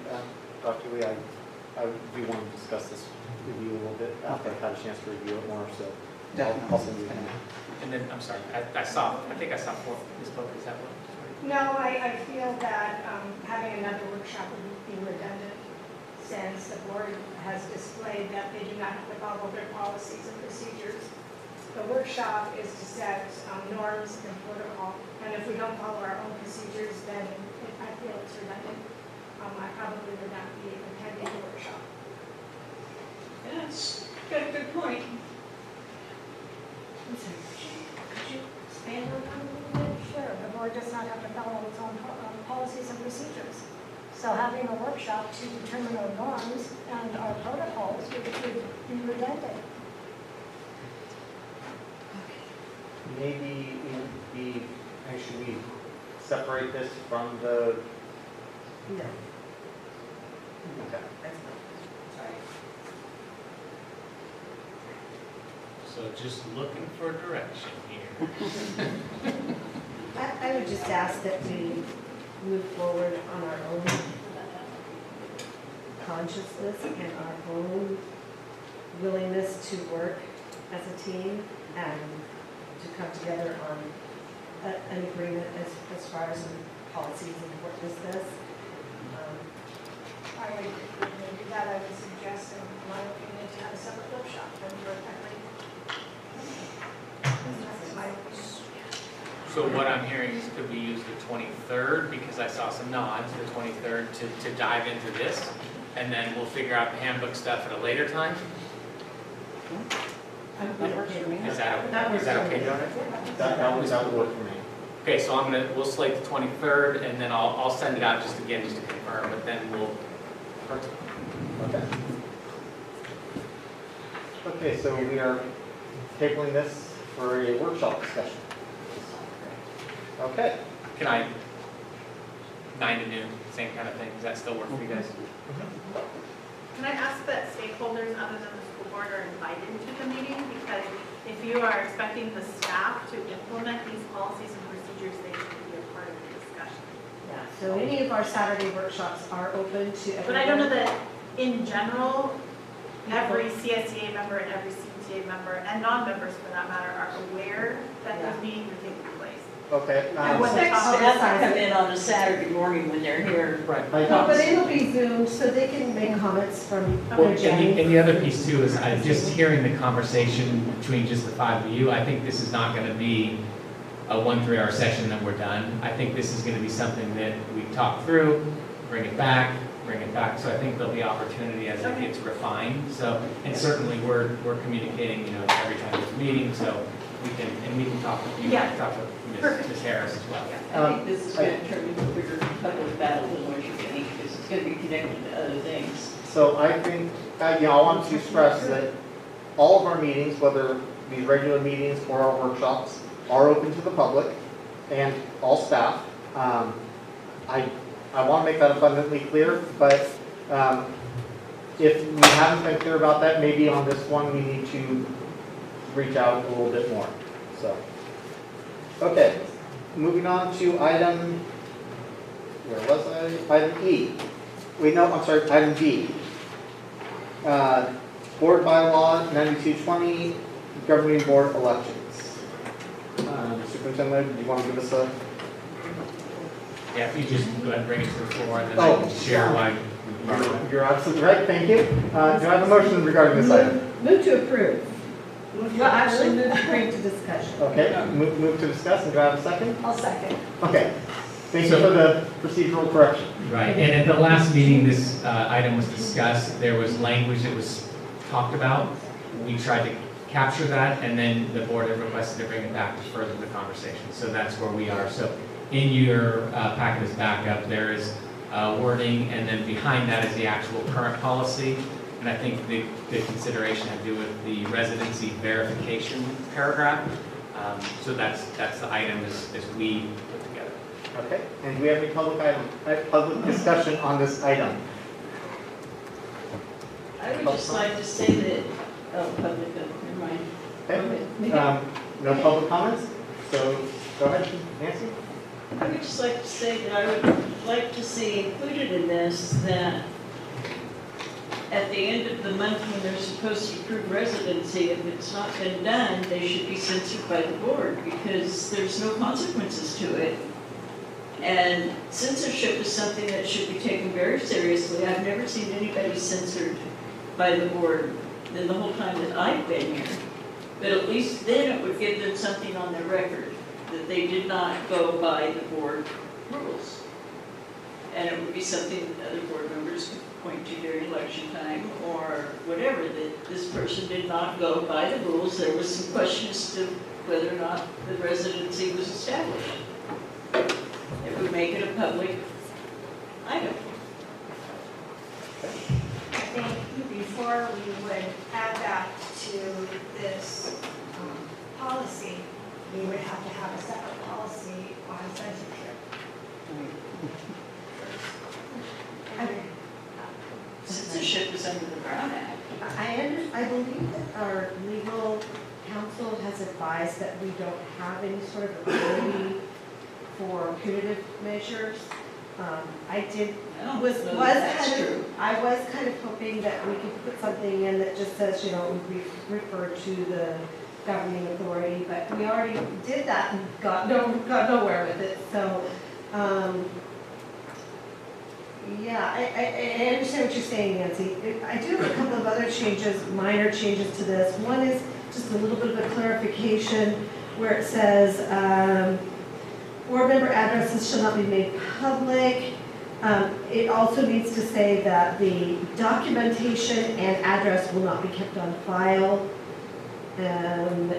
Dr. Lee, I do want to discuss this with you a little bit after I've had a chance to review it more, so I'll send you an email. And then, I'm sorry, I think I saw 4, Ms. Boak, is that what? No, I feel that having another workshop would be redundant. since the board has displayed that they do not have to follow their policies and procedures. The workshop is to set norms and protocol, and if we don't follow our own procedures, then I feel it's redundant. I probably would not be attending the workshop. Yes, got a good point. I'm sorry, could you expand on that a little bit? Sure, the board does not have to follow its own policies and procedures. So having a workshop to determine our norms and our protocols would be redundant. Maybe should we separate this from the? No, Okay. that's not, sorry. So just looking for direction here. I would just ask that we move forward on our own consciousness and our own willingness to work as a team and to come together on an agreement as far as the policies and what this does. I would, maybe that I would suggest, in my opinion, to have a separate workshop than work that way. That's my opinion. So what I'm hearing is could we use the 23rd, because I saw some nods, the 23rd to dive into this, and then we'll figure out the handbook stuff at a later time? That works for me. Is that okay, Jonah? That would work for me. Okay, so we'll slate the 23rd, and then I'll send it out just to confirm, but then we'll. Okay. Okay, so we are tabling this for a workshop discussion. Okay. Can I, 9 to noon, same kind of thing, does that still work for you guys? Can I ask that stakeholders other than the school board are invited to the meeting? Because if you are expecting the staff to implement these policies and procedures, they should be a part of the discussion. Yeah, so any of our Saturday workshops are open to everyone. But I don't know that in general, every CSEA member and every CTA member, and non-members for that matter, are aware that those meetings are taking place. Okay. I would expect staff to come in on a Saturday morning when they're here. Right. No, but it'll be Zoom, so they can make comments from Well, their Jenny. and the other piece too is just hearing the conversation between just the 5 of you, I think this is not going to be a 1-3-hour session that we're done. I think this is going to be something that we talk through, bring it back. So I think there'll be opportunity as it gets refined. So, and certainly we're communicating, every time there's a meeting, so we can talk with you, talk with Ms. Harris as well. I think this is going to turn into a bigger public battle than what you think, because it's going to be connected to other things. So I think, I want to stress that all of our meetings, whether these regular meetings or our workshops, are open to the public and all staff. I want to make that abundantly clear, but if we haven't been clear about that, maybe on this one we need to reach out a little bit more. So, okay, moving on to item, where was I? Item E. Wait, no, I'm sorry, item D. Board bylaw 9220, governing board elections. Superintendent, do you want to give us a? Yeah, if you just go ahead and bring it to the floor and then I can share why. You're absolutely right, thank you. Do I have a motion regarding this item? Move to approve. Well, actually, move to bring to discussion. Okay, move to discuss, and do I have a second? I'll second. Okay, thank you for the procedural correction. Right, and at the last meeting, this item was discussed. There was language that was talked about. We tried to capture that, and then the board had requested to bring it back to further the conversation. So that's where we are. So in your packet as backup, there is wording, and then behind that is the actual current policy. And I think the consideration had to do with the residency verification paragraph. So that's the item as we put together. Okay, and do we have any public discussion on this item? I would just like to say that, public, never mind. Okay, no public comments? So go ahead, Nancy. I would just like to say that I would like to see included in this that at the end of the month when they're supposed to approve residency, if it's not been done, they should be censored by the board because there's no consequences to it. And censorship is something that should be taken very seriously. I've never seen anybody censored by the board in the whole time that I've been here. But at least then it would give them something on their record, that they did not go by the board rules. And it would be something that other board members could point to during election time or whatever, that this person did not go by the rules. There was some questions to whether or not the residency was established. It would make it a public item. I think before we would add that to this policy, we would have to have a separate policy on censorship. Censorship is under the Brown Act. I believe that our legal counsel has advised that we don't have any sort of ability for punitive measures. I was kind of hoping that we could put something in that just says, you know, we refer to the governing authority, but we already did that and got nowhere with it. So, yeah, I understand what you're saying, Nancy. I do have a couple of other changes, minor changes to this. One is just a little bit of a clarification where it says, board member addresses shall not be made public. It also needs to say that the documentation and address will not be kept on file. And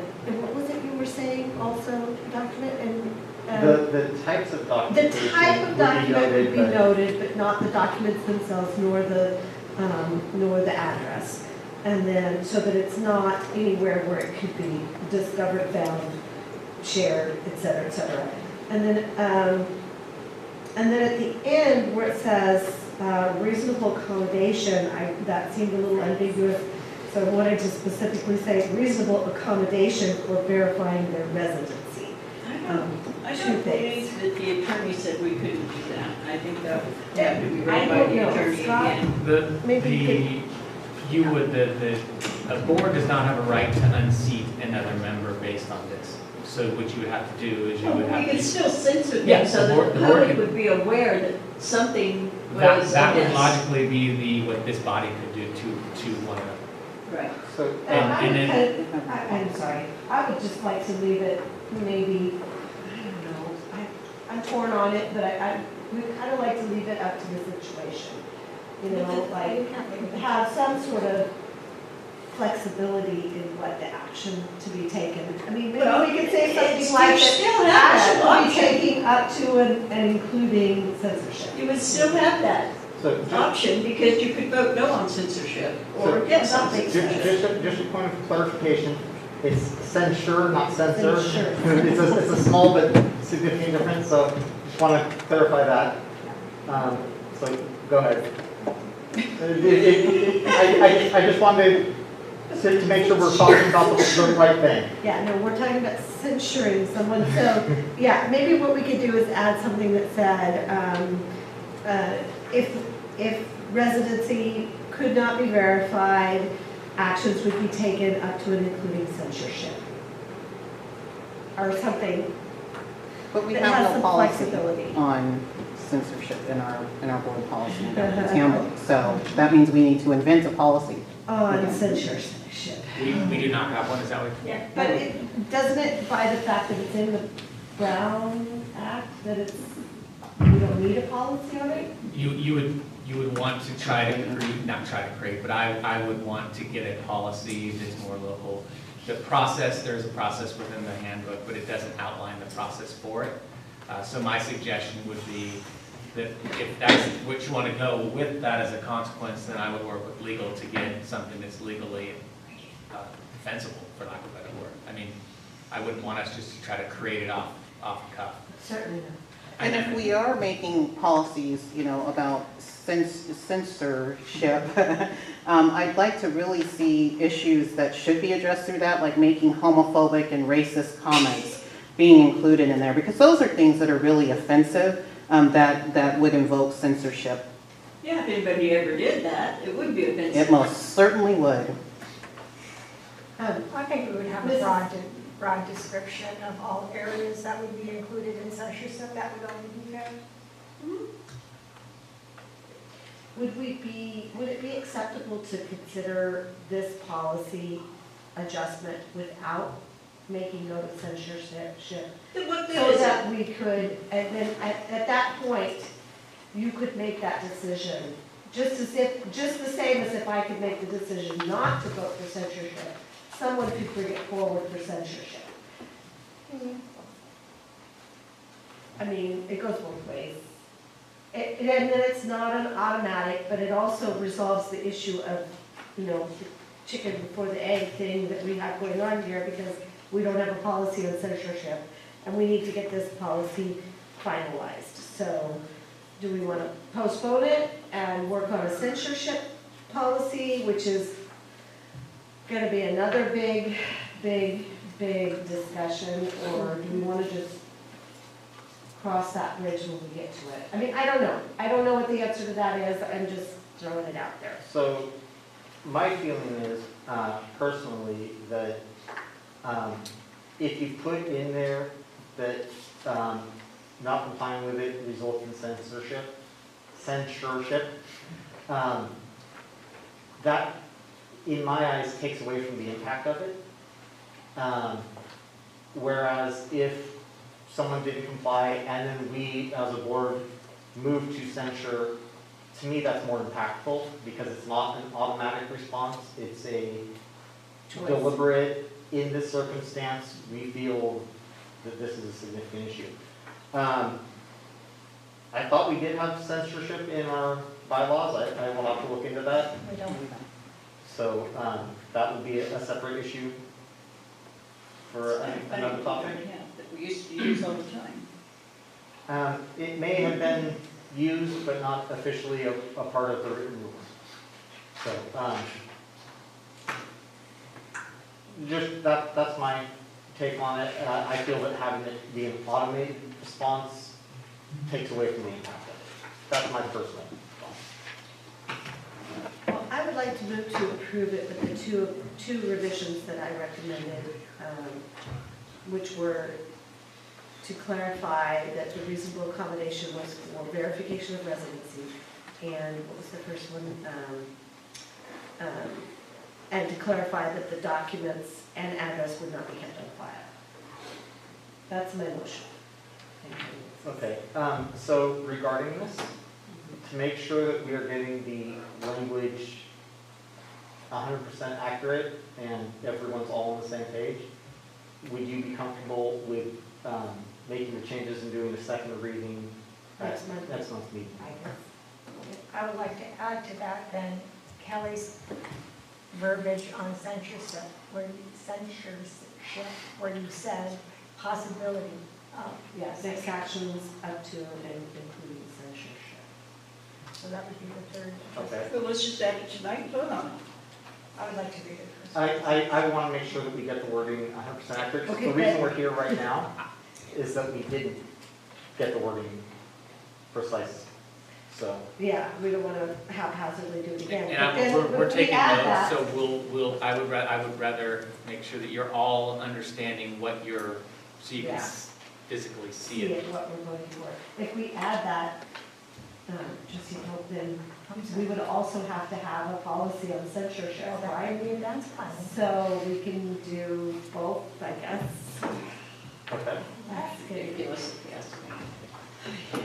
what was it you were saying also, document and? The types of The documentation type of document would be but- noted, but not the documents themselves, nor the address. And then, so that it's not anywhere where it could be discovered, found, shared, et cetera, et cetera. And then at the end where it says reasonable accommodation, that seemed a little ambiguous. So I wanted to specifically say reasonable accommodation for verifying their residency. I Two don't things. believe that the attorney said we couldn't do that. I think that would have to be I read by don't the know, attorney Scott. again. A board does not have a right to unseat another member based on this. So what you would have to do is you would have We to. could still censor Yeah, them so the board- that the the board public can- would be aware that something That, was that would amiss. logically be what this body could do to one another. Right. So, And then- I'm sorry, I would just like to leave it maybe, I don't know, I'm torn on it, but I would kind of like to leave it up to the situation. You know, like, have some sort of flexibility in what the action to be taken. I mean, maybe Well, we could say it's- something like you that. still have that Action will be option. taking up to and including censorship. You would still have that so option because you could vote no on censorship or yes on censorship. just a point of clarification, it's censure, not censor. Censure. It's a small but significant difference, so just want to clarify that. So go ahead. I just wanted to make sure we're talking about the right thing. Yeah, no, we're talking about censuring someone, so, yeah, maybe what we could do is add something that said, if residency could not be verified, actions would be taken up to and including censorship. Or something But we that have has no some policy flexibility. on censorship in our board policy and governance handbook. So that means we need to invent a policy. On censorship. We do not have one, is that what? Yeah. But doesn't it, by the fact that it's in the Brown Act, that it's, we don't need a policy on it? You would want to try to create, not try to create, but I would want to get a policy that's more local. The process, there's a process within the handbook, but it doesn't outline the process for it. So my suggestion would be that if that's what you want to go with that as a consequence, then I would work with legal to get something that's legally defensible, for lack of a better word. I mean, I wouldn't want us just to try to create it off the cuff. Certainly not. And if we are making policies, you know, about censorship, I'd like to really see issues that should be addressed through that, like making homophobic and racist comments being included in there, because those are things that are really offensive, that would invoke censorship. Yeah, if anybody ever did that, it would be offensive. It most certainly would. I think we would have a Mrs. broad broad description of all areas that would be included in censorship, that would only be fair. Would it be acceptable to consider this policy adjustment without making note of censorship? What So is that it? we could, and then at that point, you could make that decision, just the same as if I could make the decision not to vote for censorship, someone could bring it forward for censorship. I mean, it goes both ways. And then it's not an automatic, but it also resolves the issue of, you know, the chicken before the egg thing that we have going on here, because we don't have a policy on censorship, and we need to get this policy finalized. So, do we want to postpone it and work on a censorship policy, which is going to be another big discussion, or do we want to just cross that bridge when we get to it? I mean, I don't know. I don't know what the answer to that is. I'm just throwing it out there. So my feeling is, personally, that if you put in there that not complying with it results in censorship, that, in my eyes, takes away from the impact of it. Whereas if someone didn't comply and then we, as a board, move to censure, to me, that's more impactful because it's not an automatic response. It's a deliberate, in this circumstance, we feel that this is a significant issue. I thought we did have censorship in our bylaws. I will have to look into that. We don't. So that would be a separate issue for another topic. Yeah, that we used to use all the time. It may have been used, but not officially a part of the written rules. So, just that's my take on it. I feel that having it be an automated response takes away from the impact of it. That's my personal thought. Well, I would like to move to approve it with the two revisions that I recommended, which were to clarify that the reasonable accommodation was for verification of residency, and what was the first one? And to clarify that the documents and address would not be kept on file. That's my motion. Thank you. Okay, so regarding this, to make sure that we are getting the language 100% accurate and everyone's all on the same page, would you be comfortable with making the changes and doing the second reading at next month's meeting? I would like to add to that then Kelly's verbiage on censorship, where you said possibility of. Yes, next actions up to and including censorship. So that would be the third. Okay. So let's just add it tonight and vote on it. I would like to read it first. I want to make sure that we get the wording 100% accurate. Okay, The reason we're here right now is that we didn't get the wording precise. So, Yeah, we don't want to haphazardly do it again. And But then we're if we taking add notes, that- so I would rather make sure that you're all understanding what so you can Yeah. physically see See it. it, what we're voting for. If we add that, just you know, then we would also have to have a policy on censorship, Well, that right? would be advanced planning. So we can do both, I guess. okay. That's good. Ridiculous, if you ask me.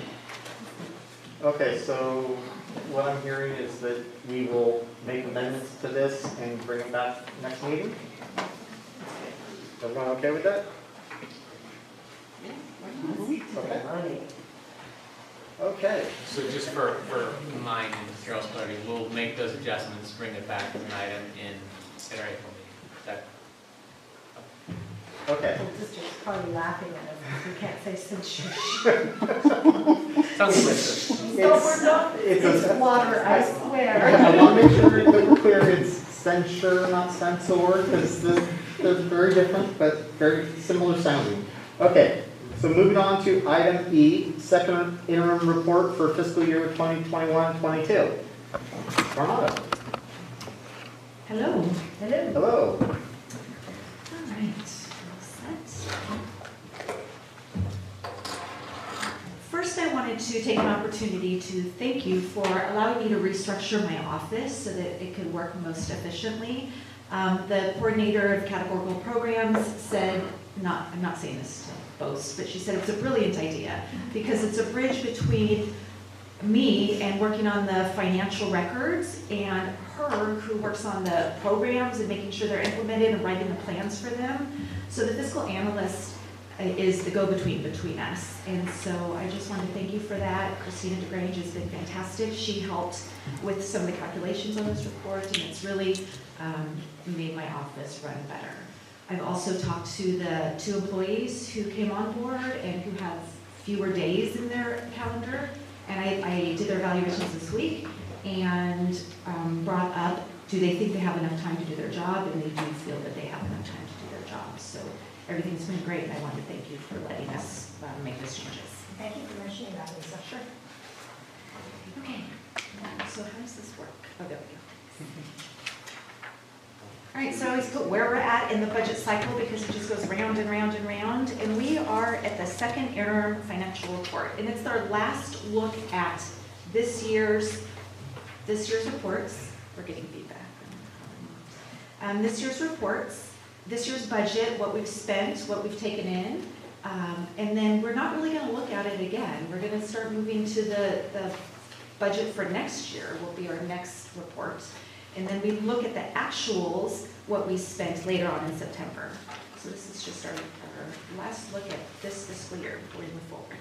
Okay, so what I'm hearing is that we will make amendments to this and bring it back next meeting? Everyone okay with that? Okay. Money. Okay. So just for mine and Carol's clarity, we'll make those adjustments, bring it back as an item in our April meeting. That- Okay. The district's probably laughing at us because we can't say censorship. Sounds delicious. No, we're not. It's It's water, I I swear. want to make sure that we're clear, it's censure, not censor, because they're very different, but very similar sounding. Okay, so moving on to item E, second interim report for fiscal year 2021-22. Armando. Hello. Hello. Hello. All right. wanted to take an opportunity to thank you for allowing me to restructure my office so that it could work most efficiently. The coordinator of categorical programs said, I'm not saying this to boast, but she said it's a brilliant idea because it's a bridge between me and working on the financial records and her who works on the programs and making sure they're implemented and writing the plans for them. So the fiscal analyst is the go-between between us. And so I just want to thank you for that. Christina DeGrange has been fantastic. She helped with some of the calculations on this report, and it's really made my office run better. I've also talked to the 2 employees who came on board and who have fewer days in their calendar. And I did their evaluations this week and brought up, do they think they have enough time to do their job? And they do feel that they have enough time to do their job. So everything's been great, and I want to thank you for letting us make those changes. Thank you for mentioning that, Lisa. Sure. Okay, so how does this work? Oh, there we go. All right, so I always put where we're at in the budget cycle because it just goes round and round and round. And we are at the second interim financial report. And it's our last look at this year's reports. We're getting feedback. This year's reports, this year's budget, what we've spent, what we've taken in. And then we're not really going to look at it again. We're going to start moving to the budget for next year will be our next report. And then we look at the actuals, what we spent later on in September. So this is just our last look at this fiscal year before we move forward.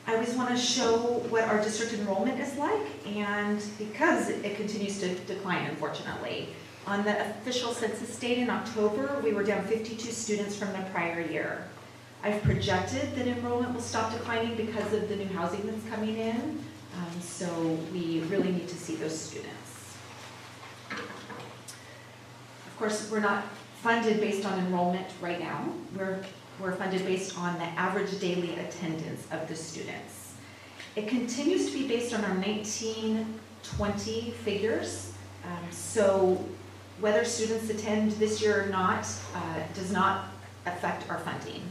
I always want to show what our district enrollment is like, and because it continues to decline, unfortunately. On the official census date in October, we were down 52 students from the prior year. I've projected that enrollment will stop declining because of the new housing that's coming in. So we really need to see those students. Of course, we're not funded based on enrollment right now. We're funded based on the average daily attendance of the students. It continues to be based on our 1920 figures. So whether students attend this year or not does not affect our funding.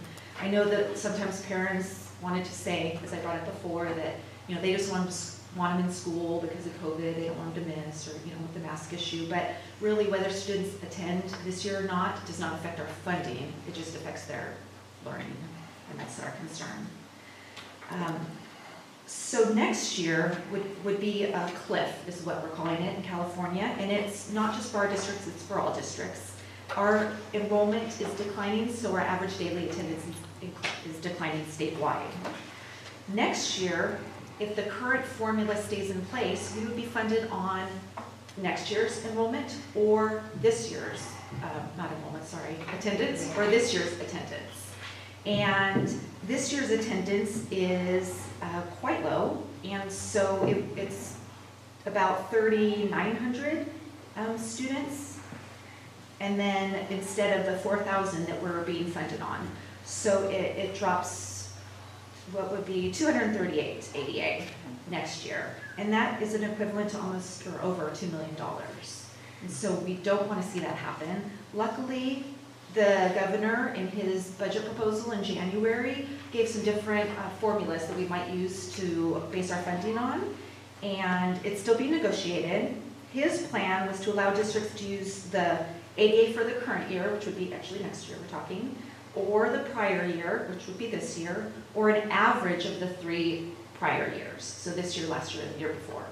I know that sometimes parents wanted to say, as I brought up before, that they just want them in school because of COVID, they don't want them to miss, or with the mask issue. But really, whether students attend this year or not does not affect our funding. It just affects their learning, and that's our concern. So next year would be a cliff, is what we're calling it in California, and it's not just for our districts, it's for all districts. Our enrollment is declining, so our average daily attendance is declining statewide. Next year, if the current formula stays in place, we would be funded on next year's enrollment or this year's, attendance, or this year's attendance. And this year's attendance is quite low, and so it's about 3,900 students, and then instead of the 4,000 that we're being funded on. So it drops what would be 238 ADA next year. And that is an equivalent to almost or over $2 million. And so we don't want to see that happen. Luckily, the governor in his budget proposal in January gave some different formulas that we might use to base our funding on. And it's still being negotiated. His plan was to allow districts to use the ADA for the current year, which would be actually next year we're talking, or the prior year, which would be this year, or an average of the 3 prior years. So this year, last year, and the year before.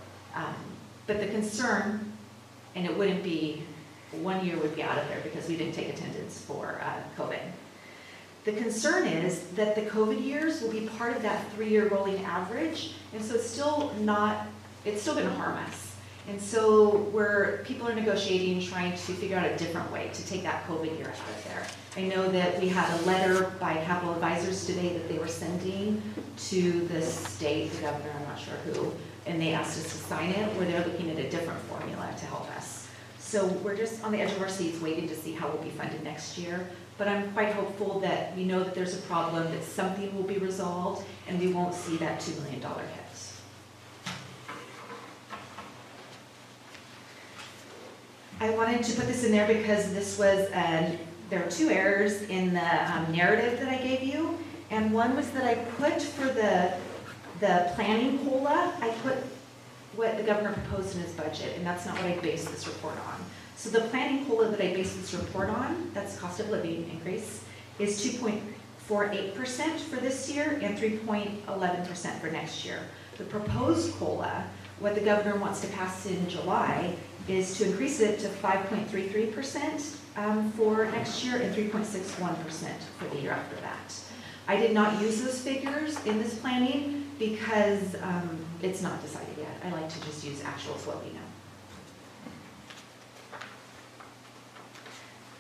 But the concern, and it wouldn't be, 1 year would be out of there because we didn't take attendance for COVID. The concern is that the COVID years will be part of that 3-year rolling average, and so it's still gonna harm us. And so people are negotiating, trying to figure out a different way to take that COVID year out of there. I know that we had a letter by Capital Advisors today that they were sending to the state, the governor, I'm not sure who, and they asked us to sign it, where they're looking at a different formula to help us. So we're just on the edge of our seats waiting to see how we'll be funded next year. But I'm quite hopeful that we know that there's a problem, that something will be resolved, and we won't see that $2 million hit. I wanted to put this in there because this was, there are 2 errors in the narrative that I gave you. And one was that I put for the planning COLA, I put what the governor proposed in his budget, and that's not what I based this report on. So the planning COLA that I based this report on, that's cost of living increase, is 2.48% for this year and 3.11% for next year. The proposed COLA, what the governor wants to pass in July, is to increase it to 5.33% for next year and 3.61% for the year after that. I did not use those figures in this planning because it's not decided yet. I like to just use actuals, what we know.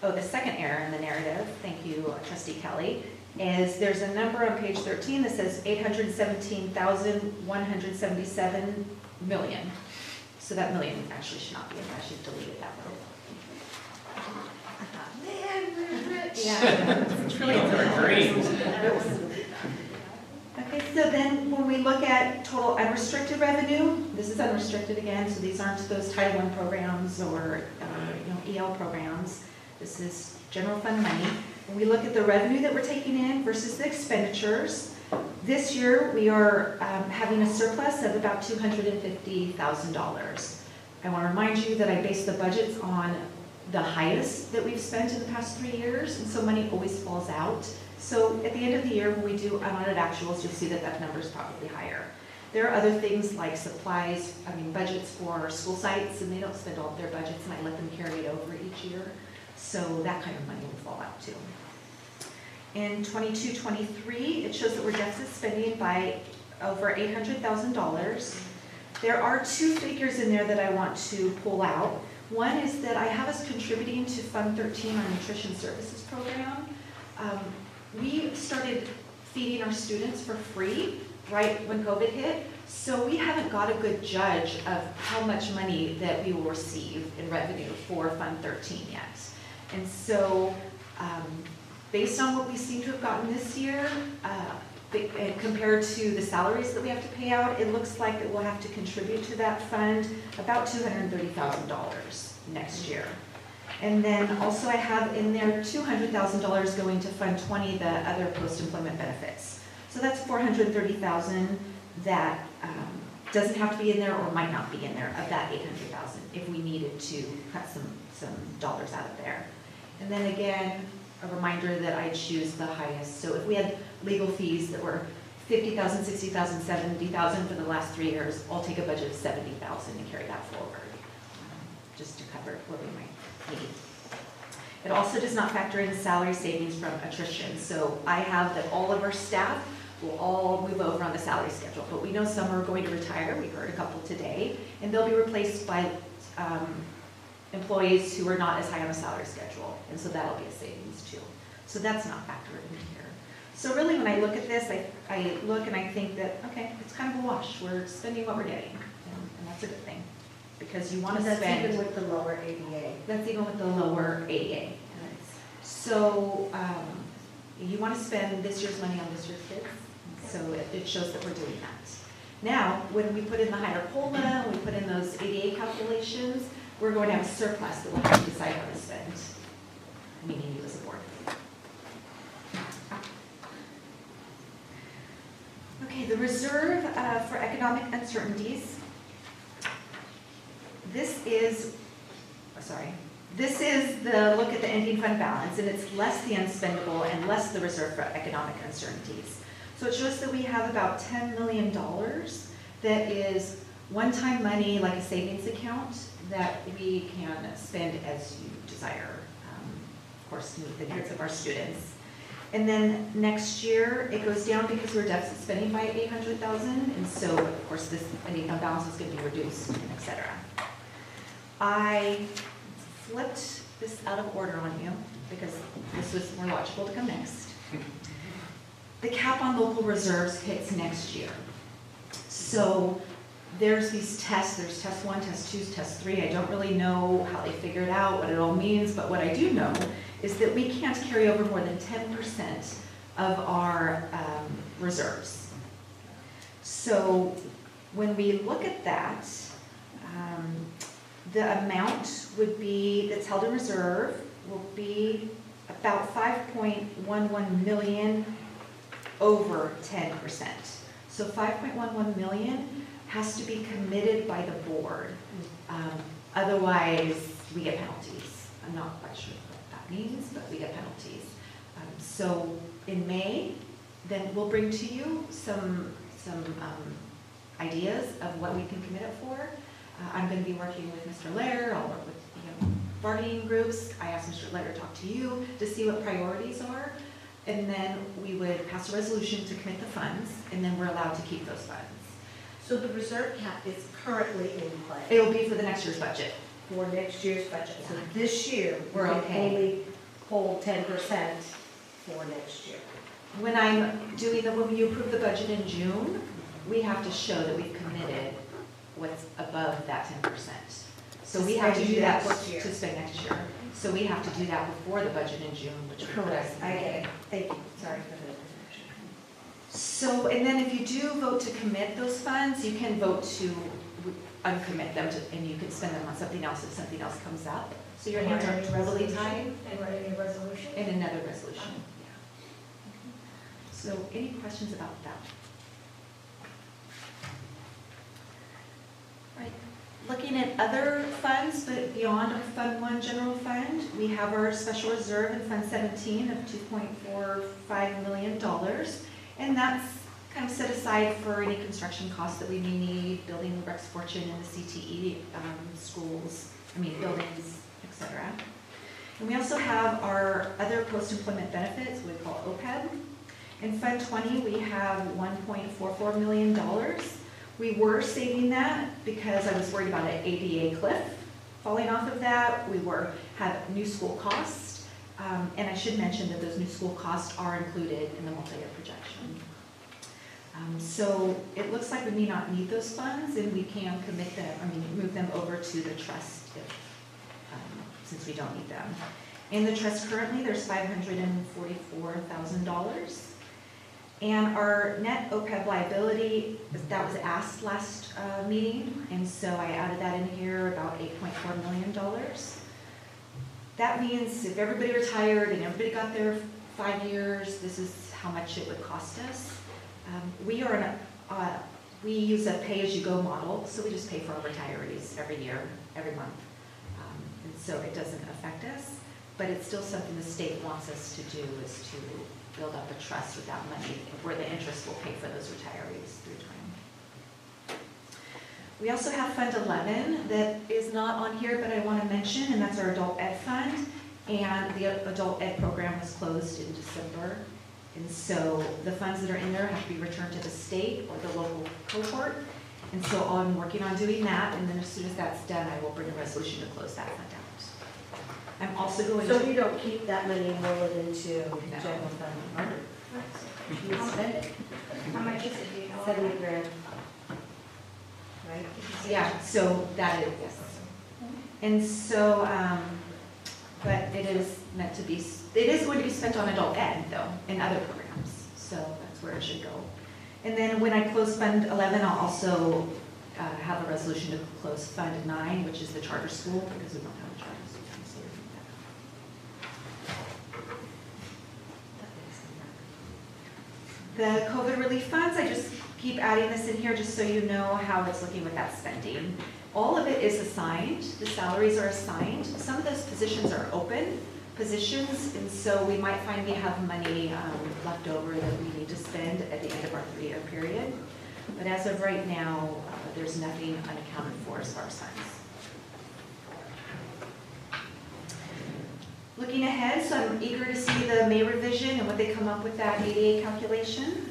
Oh, the second error in the narrative, thank you, Trustee Kelly, is there's a number on page 13 that says 817,177 million. So that million actually should not be in there. I should have deleted that one. Man, we're rich. Yeah. It's really our dreams. Okay, so then when we look at total unrestricted revenue, this is unrestricted again, so these aren't those Title I programs or EL programs. This is general fund money. When we look at the revenue that we're taking in versus the expenditures, this year we are having a surplus of about $250,000. I want to remind you that I base the budgets on the highest that we've spent in the past 3 years, and so money always falls out. So at the end of the year, when we do unaudited actuals, you'll see that that number is probably higher. There are other things like supplies, budgets for school sites, and they don't spend all of their budgets, and I let them carry it over each year. So that kind of money will fall out too. In 22-23, it shows that we're deficit spending by over $800,000. There are two figures in there that I want to pull out. One is that I have us contributing to Fund 13, our nutrition services program. We started feeding our students for free right when COVID hit, so we haven't got a good judge of how much money that we will receive in revenue for Fund 13 yet. And so, based on what we seem to have gotten this year, compared to the salaries that we have to pay out, it looks like that we'll have to contribute to that fund about $230,000 next year. And then also I have in there $200,000 going to Fund 20, the other post-employment benefits. So that's $430,000 that doesn't have to be in there or might not be in there of that $800,000 if we needed to cut some dollars out of there. And then again, a reminder that I choose the highest. So if we had legal fees that were $50,000, $60,000, $70,000 for the last 3 years, I'll take a budget of $70,000 and carry that forward, just to cover what we might need. It also does not factor in salary savings from attrition. So I have that all of our staff will all move over on the salary schedule, but we know some are going to retire. We heard a couple today, and they'll be replaced by employees who are not as high on the salary schedule, and so that'll be a savings too. So that's not factored in here. So really when I look at this, I look and I think that, okay, it's kind of a wash. We're spending what we're getting, and that's a good thing, because you want to spend. That's even with the lower ADA. That's even with the lower ADA. So you want to spend this year's money on this year's kids, so it shows that we're doing that. Now, when we put in the higher COLA, when we put in those ADA calculations, we're going to have a surplus that we'll have to decide how to spend, meaning you as a board. Okay, the reserve for economic uncertainties. This is the look at the ending fund balance, and it's less the unspendable and less the reserve for economic uncertainties. So it shows that we have about $10 million that is one-time money, like a savings account, that we can spend as you desire, of course, to meet the needs of our students. And then next year, it goes down because we're deficit spending by $800,000, and so, of course, this ending fund balance is going to be reduced, et cetera. I flipped this out of order on you because this was more logical to come next. The cap on local reserves hits next year. So there's these tests, there's test 1, test 2, test 3. I don't really know how they figured out what it all means, but what I do know is that we can't carry over more than 10% of our reserves. So when we look at that, the amount would be, that's held in reserve, will be about $5.11 million over 10%. So 5.11 million has to be committed by the board. Otherwise, we get penalties. I'm not quite sure what that means, but we get penalties. So in May, then we'll bring to you some ideas of what we can commit it for. I'm going to be working with Mr. Lair. I'll work with bargaining groups. I asked Mr. Lair to talk to you to see what priorities are. And then we would pass a resolution to commit the funds, and then we're allowed to keep those funds. So the reserve cap is currently in play It'll be for the next year's budget. for next year's budget. So this year, We're we can okay. only hold 10% for next year. When when you approve the budget in June, we have to show that we've committed what's above that 10%. So we have to do that to spend next year. So we have to do that before the budget in June, which would put us in I get May. it. Thank you. Sorry for the. So, and then if you do vote to commit those funds, you can vote to uncommit them and you can spend them on something else if something else comes up. So your hands are doubly tied. And writing a resolution? In another resolution, yeah. So any questions about that? Right. Looking at other funds, but beyond our Fund 1 General Fund, we have our special reserve in Fund 17 of $2.45 million. And that's kind of set aside for any construction costs that we may need, building Rex Fortune and the CTE schools, buildings, etc. And we also have our other post-employment benefits, we call OPEB. In Fund 20, we have $1.44 million. We were saving that because I was worried about an ADA cliff falling off of that. We had new school costs. And I should mention that those new school costs are included in the multi-year projection. So it looks like we may not need those funds, and we can commit them, move them over to the trust since we don't need them. In the trust currently, there's $544,000. And our net OPEB liability, that was asked last meeting, and so I added that in here, about $8.4 million. That means if everybody retired and everybody got their 5 years, this is how much it would cost us. We use a pay-as-you-go model, so we just pay for our retirees every year, every month. And so it doesn't affect us, but it's still something the state wants us to do, is to build up a trust with that money where the interest will pay for those retirees through time. We also have Fund 11 that is not on here, but I want to mention, and that's our adult ed fund. And the adult ed program was closed in December. And so the funds that are in there have to be returned to the state or the local cohort. And so I'm working on doing that, and then as soon as that's done, I will bring a resolution to close that fund out. I'm also going to... So we don't keep that money and roll it into general fund? You spend it. How much is it, do you know? 70 grand. Right? Yeah, so that is, yes. And so, but it is meant to be, it is going to be spent on adult ed though, in other programs. So that's where it should go. And then when I close Fund 11, I'll also have a resolution to close Fund 9, which is the charter school, because we don't have a charter school. The COVID relief funds, I just keep adding this in here just so you know how it's looking with that spending. All of it is assigned, the salaries are assigned. Some of those positions are open positions, and so we might find we have money left over that we need to spend at the end of our 3-year period. But as of right now, there's nothing unaccounted for as far as funds. Looking ahead, so I'm eager to see the May revision and what they come up with that ADA calculation.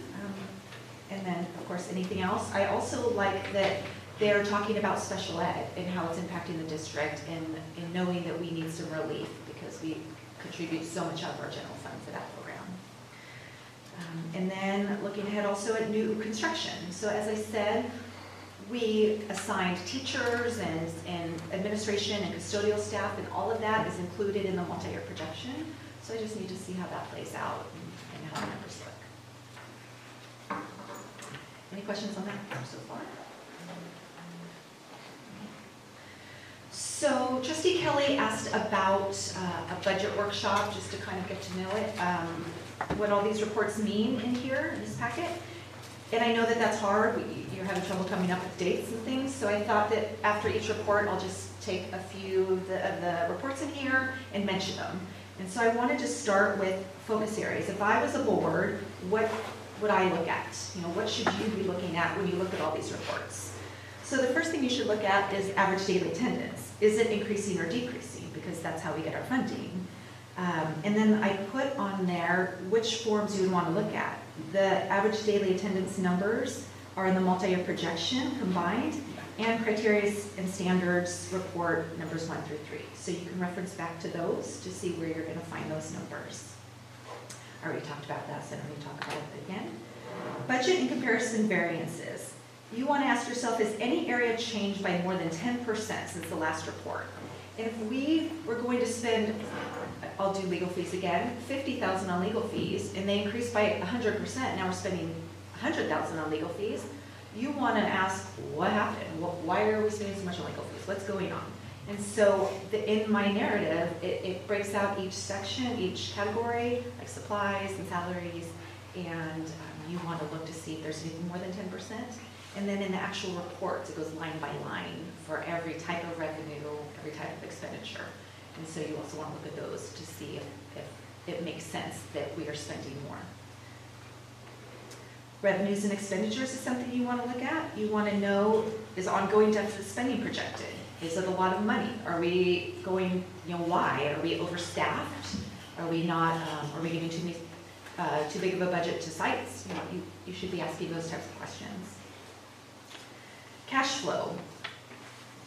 And then, of course, anything else. I also like that they're talking about special ed and how it's impacting the district, and knowing that we need some relief because we contribute so much of our general fund for that program. And then looking ahead also at new construction. So as I said, we assigned teachers and administration and custodial staff, and all of that is included in the multi-year projection. So I just need to see how that plays out and how the numbers look. Any questions on that so far? So Trustee Kelly asked about a budget workshop, just to kind of get to know it. what all these reports mean in here, in this packet. And I know that that's hard, you're having trouble coming up with dates and things, so I thought that after each report, I'll just take a few of the reports in here and mention them. And so I wanted to start with focus areas. If I was a board, what would I look at? You know, what should you be looking at when you look at all these reports? So the first thing you should look at is average daily attendance. Is it increasing or decreasing? Because that's how we get our funding. And then I put on there which forms you would want to look at. The average daily attendance numbers are in the multi-year projection combined, and criteria and standards report numbers 1 through 3. So you can reference back to those to see where you're going to find those numbers. I already talked about that, so I don't need to talk about it again. Budget and comparison variances. You want to ask yourself, has any area changed by more than 10% since the last report? And if we were going to spend, I'll do legal fees again, $50,000 on legal fees, and they increased by 100%, now we're spending $100,000 on legal fees, you want to ask, what happened? Why are we spending so much on legal fees? What's going on? And so in my narrative, it breaks out each section, each category, like supplies and salaries, and you want to look to see if there's anything more than 10%. And then in the actual reports, it goes line by line for every type of revenue, every type of expenditure. And so you also want to look at those to see if it makes sense that we are spending more. Revenues and expenditures is something you want to look at. You want to know, is ongoing deficit spending projected? Is it a lot of money? Are we going, why? Are we overstaffed? Are we not, are we giving too big of a budget to sites? You should be asking those types of questions. Cash flow.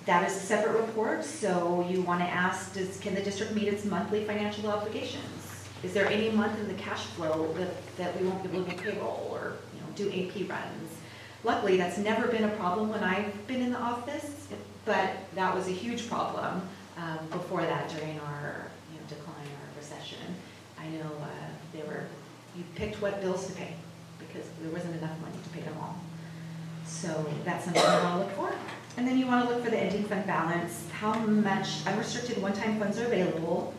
That is a separate report, so you want to ask, can the district meet its monthly financial obligations? Is there any month in the cash flow that we won't be able to do payroll or do AP runs? Luckily, that's never been a problem when I've been in the office, but that was a huge problem before that during our decline, our recession. I know you picked what bills to pay because there wasn't enough money to pay them all. So that's something you want to look for. And then you want to look for the ending fund balance, how much unrestricted one-time funds are available,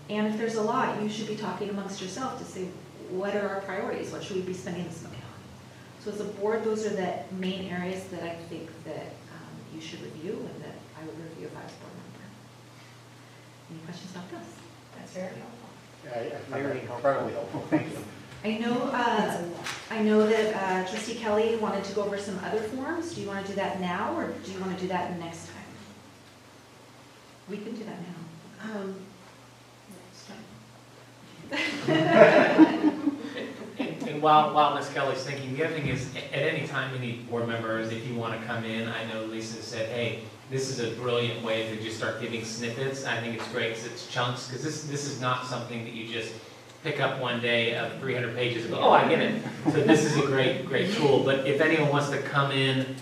and if there's a lot, you should be talking amongst yourself to say, what are our priorities? What should we be spending this money on? So as a board, those are the main areas that I think that you should review and that I would review if I was board member. Any questions about this? That's very helpful. Yeah, very incredibly helpful, thank you. I know that Trustee Kelly wanted to go over some other forms. Do you want to do that now, or do you want to do that next time? We can do that now. And while Ms. Kelly's thinking, the other thing is, at any time, any board members, if you want to come in, I know Lisa said, hey, this is a brilliant way to just start giving snippets. I think it's great because it's chunks, because this is not something that you just pick up one day of 300 pages and go, oh, I get it. So this is a great tool. But if anyone wants to come in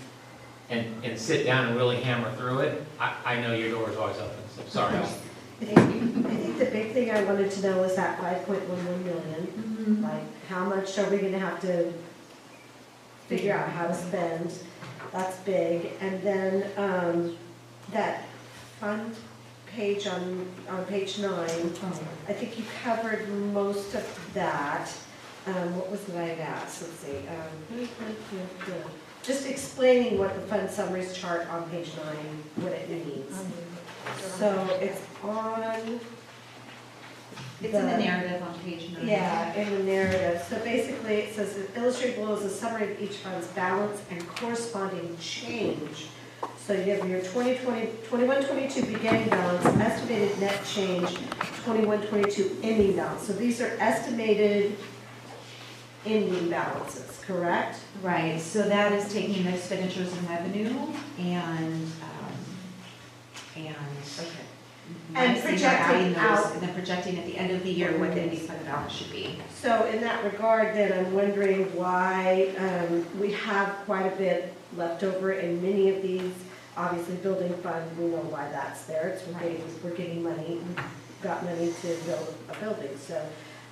and sit down and really hammer through it, I know your door is always open. So sorry. Thank you. I think the big thing I wanted to know is that 5.11 million. Mm-hmm. Like, how much are we going to have to figure out how to spend? That's big. And then that fund page on page 9, I think you covered most of that. What was it I had asked? Let's see. Just explaining what the fund summaries chart on page 9, what it means. So it's on. It's in the narrative on page 9. Yeah, in the narrative. So basically it says, illustrated below is a summary of each fund's balance and corresponding change. So you have your 21-22 beginning balance, estimated net change, 21-22 ending balance. So these are estimated ending balances, correct? Right, so that is taking the expenditures and revenue and minusing or projecting adding those, out. and then projecting at the end of the year what the ending fund balance should be. So in that regard, then I'm wondering why we have quite a bit left over in many of these. Obviously, building fund, we know why that's there. It's we're getting money, we've got money to build a building. So,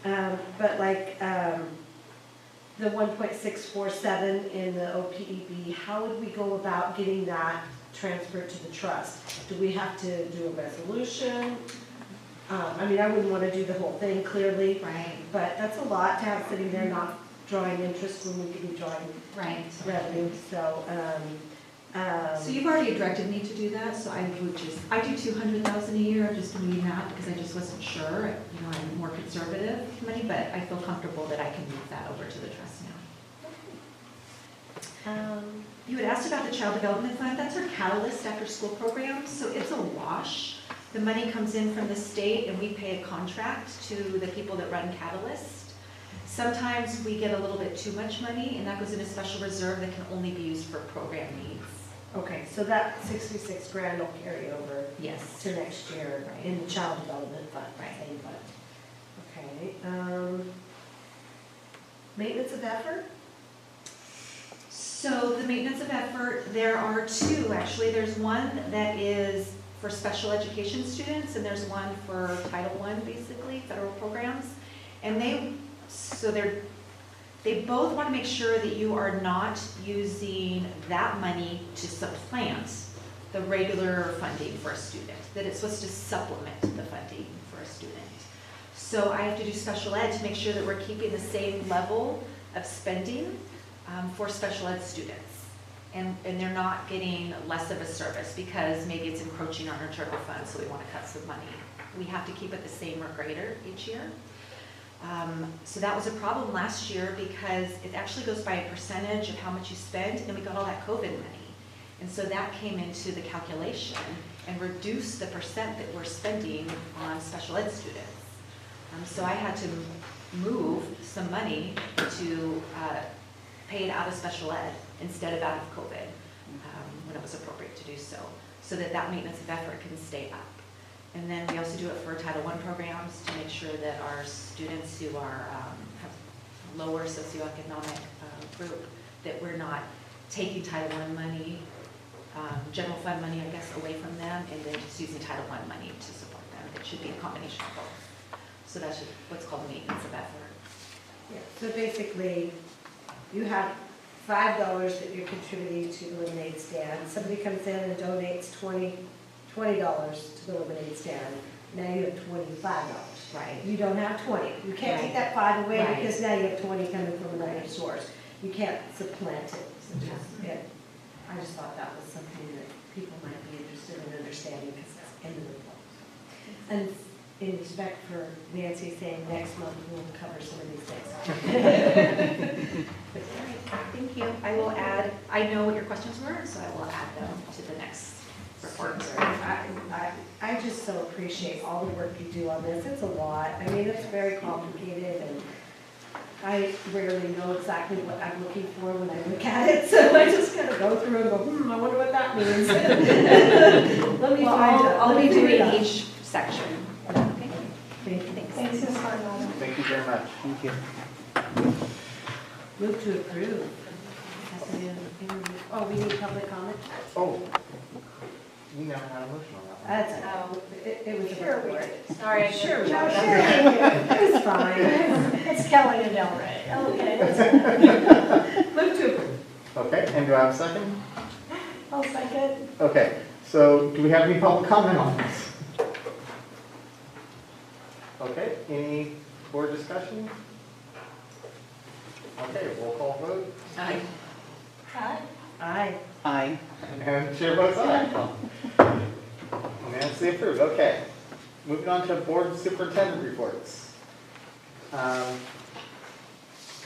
but like the 1.647 in the OPEB, how would we go about getting that transferred to the trust? Do we have to do a resolution? I mean, I wouldn't want to do the whole thing clearly, Right, but that's a lot to have sitting there not drawing interest when we could be drawing right. revenue, so, So you've already directed me to do that, so I would just, I do 200,000 a year, I'm just doing that because I just wasn't sure. You know, I'm more conservative money, but I feel comfortable that I can move that over to the trust now. You had asked about the Child Development Fund. That's our catalyst after school program, so it's a wash. The money comes in from the state and we pay a contract to the people that run Catalyst. Sometimes we get a little bit too much money and that goes in a special reserve that can only be used for program needs. okay, so that 66 grand will carry over Yes. to next year Right. in the child development fund, Right. same fund. Okay, maintenance of effort? So the maintenance of effort, there are two, actually. There's one that is for special education students, and there's one for Title I, basically, federal programs. And they both want to make sure that you are not using that money to supplant the regular funding for a student, that it's supposed to supplement the funding for a student. So I have to do special ed to make sure that we're keeping the same level of spending for special ed students. And they're not getting less of a service because maybe it's encroaching on our charter fund, so we want to cut some money. We have to keep it the same or greater each year. So that was a problem last year because it actually goes by a percentage of how much you spend, and we got all that COVID money. And so that came into the calculation and reduced the percent that we're spending on special ed students. So I had to move some money to pay it out of special ed instead of out of COVID when it was appropriate to do so, so that that maintenance of effort can stay up. And then we also do it for Title I programs to make sure that our students who are have lower socioeconomic group, that we're not taking Title I money, general fund money, I guess, away from them, and then just using Title I money to support them. It should be a combination of both. So that's what's called maintenance of effort. Yeah, so basically, you have $5 that you're contributing to the lemonade stand. Somebody comes in and donates $20 to the lemonade stand. Now you have $25. Right. You don't have 20. You can't Right. take that 5 away Right. because now you have 20 coming from another source. You can't supplant it. So I just thought that was something that people might be interested in understanding because it's in the report. And in respect for Nancy saying next month we'll cover some of these things. Thank you. I will add, I know what your questions were, so I will add them to the next report. I just so appreciate all the work you do on this. It's a lot. I mean, it's very complicated and I rarely know exactly what I'm looking for when I look at it. So I just kind of go through and go, I wonder what that means. Let me find out. I'll be doing each section. Okay. Thank you. Thanks, Ms. Cardinal. Thank you very much. Thank you. Move to approve. Oh, we need public comment? Oh, we never had a motion on that one. That's, it was a Sure we report. did. Sorry. Sure, No, no, sure. sure. It was fine. It's Kelly and Del Rey. Okay, let's Move to approve. Okay, and do I have a second? I'll second. Okay, so do we have any public comment on this? Okay, any board discussion? Okay, roll call vote. Aye. Aye. Aye. Aye. And chair votes aye. Unanimously approved, okay. Moving on to board superintendent reports.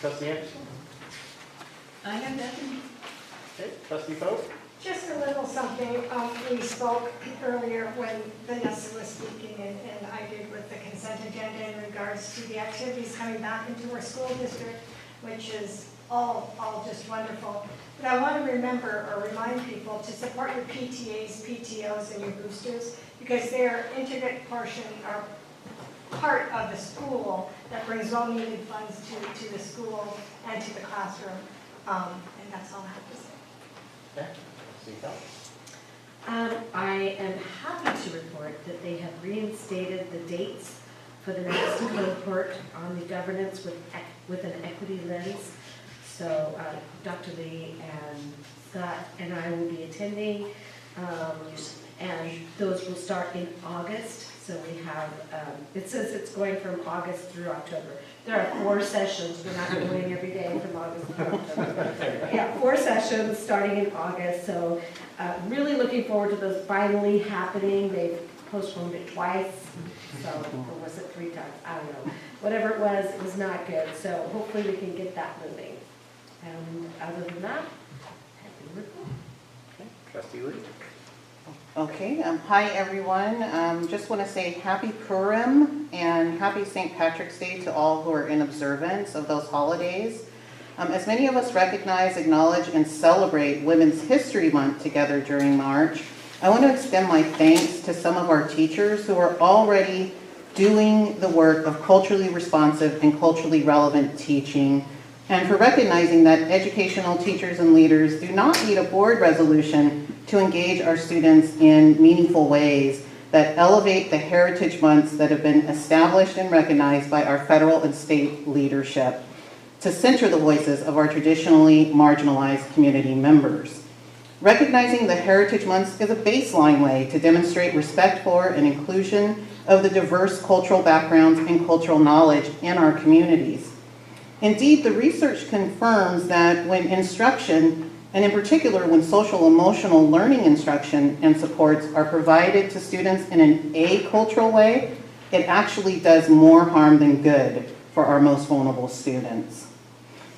Trustee Anderson? I have nothing. Okay, trustee Pope? Just a little something, we spoke earlier when Vanessa was speaking, and I did with the consent agenda in regards to the activities coming back into our school district, which is all just wonderful. But I want to remember or remind people to support your PTAs, PTOs, and your boosters, because they are integral portion or part of the school that brings well-needed funds to the school and to the classroom. And that's all I have to say. Okay, trustee Pope? I am happy to report that they have reinstated the dates for the next cohort on the governance with an equity lens. So Dr. Lee and Scott and I will be attending, and those will start in August. So we have, it says it's going from August through October. There are 4 sessions, we're not going every day from August through October. Yeah, 4 sessions starting in August, so really looking forward to those finally happening. They've postponed it twice, so, or was it 3 times? I don't know. Whatever it was not good, so hopefully we can get that moving. And other than that, happy to report. Okay, Trustee Lee. Okay, hi everyone. Just want to say happy Purim and happy St. Patrick's Day to all who are in observance of those holidays. As many of us recognize, acknowledge, and celebrate Women's History Month together during March, I want to extend my thanks to some of our teachers who are already doing the work of culturally responsive and culturally relevant teaching, and for recognizing that educational teachers and leaders do not need a board resolution to engage our students in meaningful ways that elevate the heritage months that have been established and recognized by our federal and state leadership to center the voices of our traditionally marginalized community members. Recognizing the heritage months is a baseline way to demonstrate respect for and inclusion of the diverse cultural backgrounds and cultural knowledge in our communities. Indeed, the research confirms that when instruction, and in particular when social emotional learning instruction and supports are provided to students in an acultural way, it actually does more harm than good for our most vulnerable students.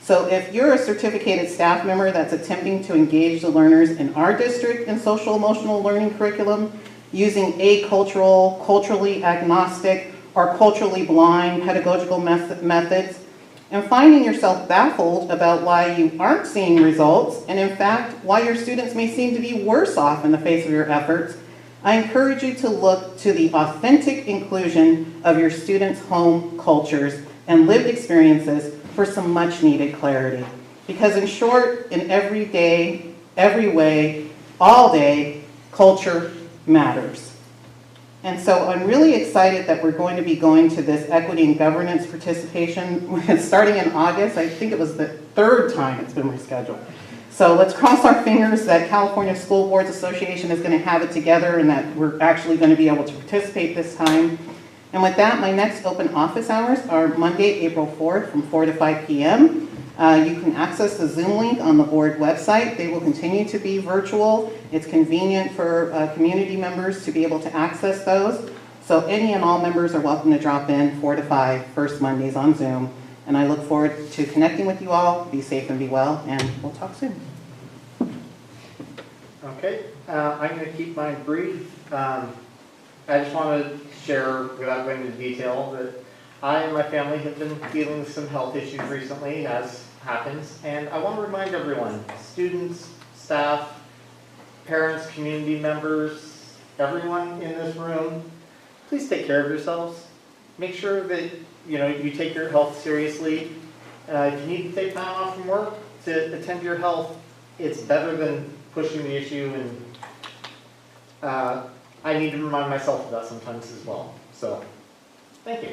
So if you're a certificated staff member that's attempting to engage the learners in our district in social emotional learning curriculum using acultural, culturally agnostic, or culturally blind pedagogical methods, and finding yourself baffled about why you aren't seeing results, and in fact, why your students may seem to be worse off in the face of your efforts, I encourage you to look to the authentic inclusion of your students' home cultures and lived experiences for some much needed clarity. Because in short, in every day, every way, all day, culture matters. And so I'm really excited that we're going to be going to this equity and governance participation starting in August. I think it was the 3rd time it's been rescheduled. So let's cross our fingers that California School Boards Association is going to have it together and that we're actually going to be able to participate this time. And with that, my next open office hours are Monday, April 4th from 4 to 5 p.m. You can access the Zoom link on the board website. They will continue to be virtual. It's convenient for community members to be able to access those. So any and all members are welcome to drop in 4 to 5, first Mondays on Zoom. And I look forward to connecting with you all. Be safe and be well, and we'll talk soon. Okay, I'm going to keep mine brief. I just want to share, without going into detail, that I and my family have been dealing with some health issues recently, as happens, and I want to remind everyone, students, staff, parents, community members, everyone in this room, please take care of yourselves. Make sure that you take your health seriously. If you need to take time off from work to attend to your health, it's better than pushing the issue, and I need to remind myself of that sometimes as well. So, thank you.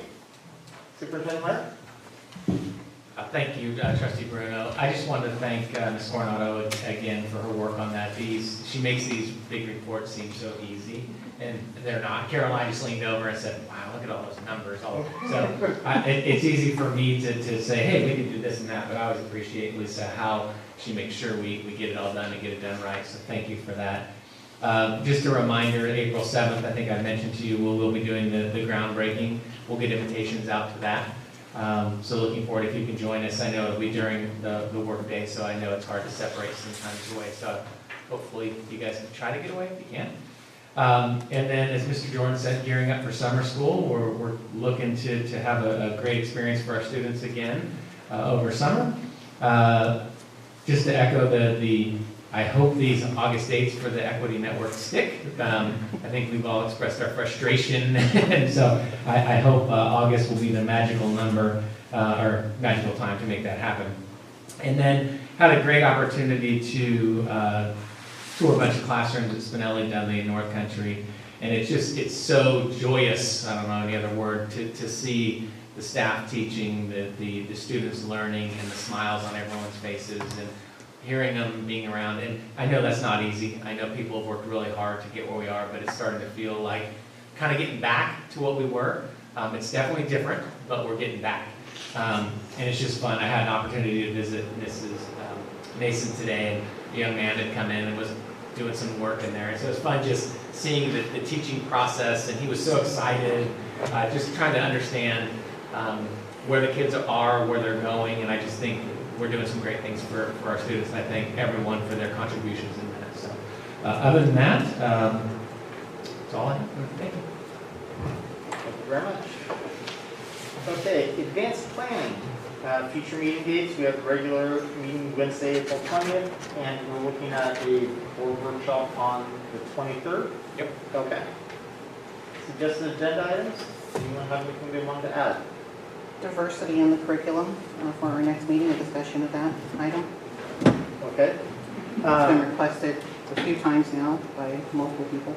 Superintendent Laird? Thank you, Trustee Bruno. I just wanted to thank Ms. Coronado again for her work on that. She makes these big reports seem so easy, and they're not. Caroline just leaned over and said, wow, look at all those numbers. So it's easy for me to say, hey, we can do this and that, but I always appreciate, Lisa, how she makes sure we get it all done and get it done right. So thank you for that. Just a reminder, April 7th, I think I mentioned to you, we'll be doing the groundbreaking. We'll get invitations out to that. So looking forward if you can join us. I know it'll be during the work day, so I know it's hard to separate sometimes away. So hopefully you guys can try to get away if you can. And then, as Mr. Jordan said, gearing up for summer school, we're looking to have a great experience for our students again over summer. Just to echo I hope these August dates for the Equity Network stick. I think we've all expressed our frustration, and so I hope August will be the magical number, or magical time to make that happen. And then had a great opportunity to tour a bunch of classrooms at Spinelli, Dudley, and North Country, and it's so joyous, I don't know any other word, to see the staff teaching, the students learning, and the smiles on everyone's faces, and hearing them being around. And I know that's not easy. I know people have worked really hard to get where we are, but it's starting to feel like kind of getting back to what we were. It's definitely different, but we're getting back. And it's just fun. I had an opportunity to visit Mrs. Mason today, and a young man had come in and was doing some work in there. And so it was fun just seeing the teaching process, and he was so excited, just trying to understand where the kids are, where they're going, and I just think we're doing some great things for our students, and I thank everyone for their contributions in that. So, other than that, that's all I have. Thank you. Thank you very much. Okay, advanced planning. Future meeting dates, we have the regular meeting Wednesday, April 20th, and we're looking at a board workshop on the 23rd. Yep. Okay. Suggested agenda items? Anyone have anything they wanted to add? Diversity in the curriculum for our next meeting, a discussion of that item. Okay. It's been requested a few times now by multiple people.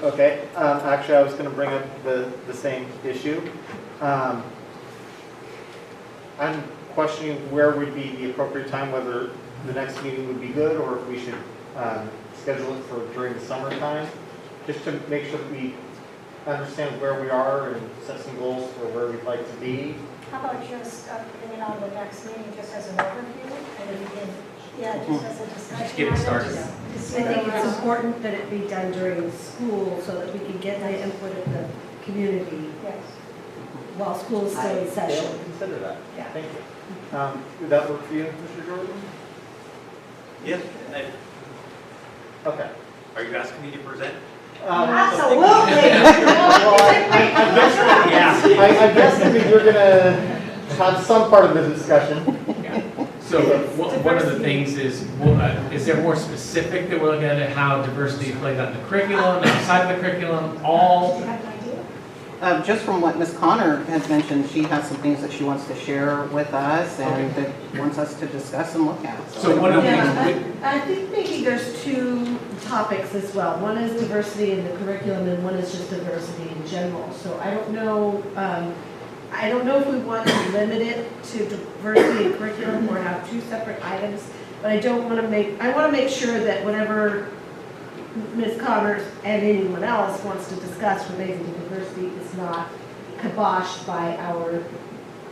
Okay. Actually, I was going to bring up the same issue. I'm questioning where would be the appropriate time, whether the next meeting would be good or if we should schedule it for during the summertime, just to make sure that we understand where we are and set some goals for where we'd like to be. How about just putting it on the next meeting just as an overview? And if you can, yeah, just as a discussion. Just get it started. To see I think where it's we're at. important that it be done during school so that we can get the input of the community Yes. while school is still in I'll session. consider that. Yeah. Thank you. Would that work for you, Mr. Jordan? Yes. Okay. Are you asking me to present? Absolutely. Well, I guess that you're going to have some part of the discussion. Yeah. So one of the things is there more specific that we're looking at how diversity plays out in the curriculum, outside of the curriculum, all? Do you have an idea? Just from what Ms. Connor has mentioned, she has some things that she wants to share with us and that wants us to discuss and look at. So one of the Yeah, things, I think maybe there's two topics as well. One is diversity in the curriculum and one is just diversity in general. So I don't know if we want to limit it to diversity in curriculum or have two separate items, but I want to make sure that whenever Ms. Connors and anyone else wants to discuss relating to diversity is not kiboshed by our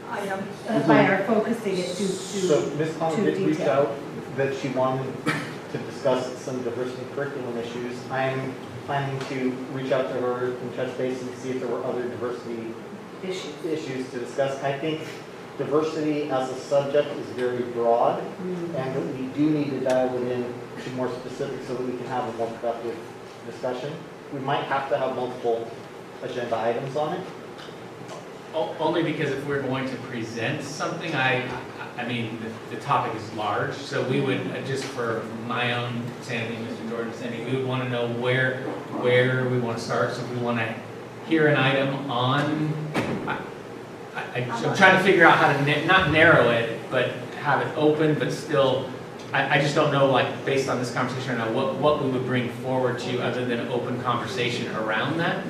Item. by our focusing it So Ms. Connor to did reach detail. out that she wanted to discuss some diversity curriculum issues. I'm planning to reach out to her and touch base and see if there were other diversity issues to discuss. I think diversity as a subject is very broad, and that we do need to dial it in to more specific so that we can have a more productive discussion. We might have to have multiple agenda items on it. only because if we're going to present something, I mean, the topic is large, so we would, just for my own sanity, Mr. Jordan's sanity, we would want to know where we want to start. So if we want to hear an item on, I'm trying to figure out how to not narrow it, but have it open, but still, I just don't know, like, based on this conversation right now, what we would bring forward to you other than an open conversation around that.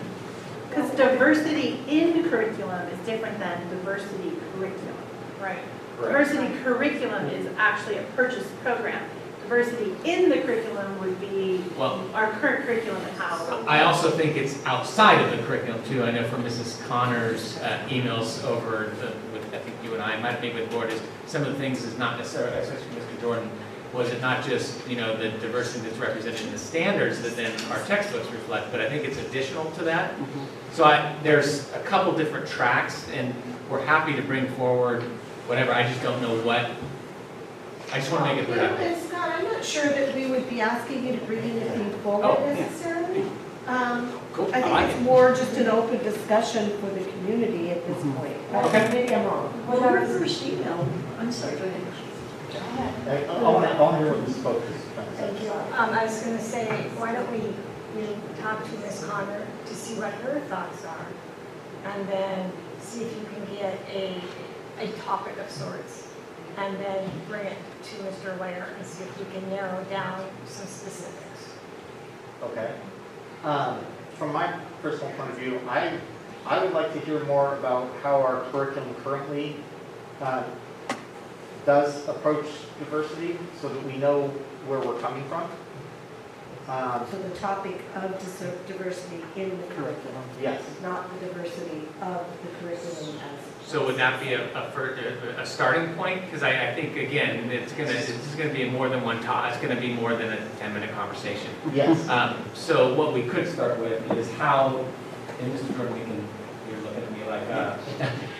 Because diversity in curriculum is different than diversity curriculum. Right. Diversity curriculum is actually a purchased program. Diversity in the curriculum would be Well, our current curriculum and how. I also think it's outside of the curriculum too. I know from Mrs. Connor's emails over with, I think you and I might be with board, is some of the things is not necessarily, especially Mr. Jordan, was it not just, the diversity that's represented in the standards that then our textbooks reflect, but I think it's additional to that. So there's a couple different tracks, and we're happy to bring forward whatever. I just don't know what. I just want to make it productive. And Scott, I'm not sure that we would be asking you to bring anything forward necessarily. Cool. I think it's more just an open discussion for the community at this point. Okay. Maybe I'm wrong. Well, our first email, I'm sorry, go ahead. I'll hear what Ms. Coach is trying to say. Thank you. I was going to say, why don't we talk to Ms. Connor to see what her thoughts are, and then see if you can get a topic of sorts, and then bring it to Mr. Lair and see if we can narrow down some specifics. Okay. From my personal point of view, I would like to hear more about how our curriculum currently does approach diversity so that we know where we're coming from. So the topic of diversity in the curriculum, Yes. not the diversity of the curriculum as. So would that be a starting point? Because I think, again, this is gonna be more than one talk, it's gonna be more than a 10-minute conversation. Yes. So what we could start with is how, and Mr. Jordan, you're looking at me like,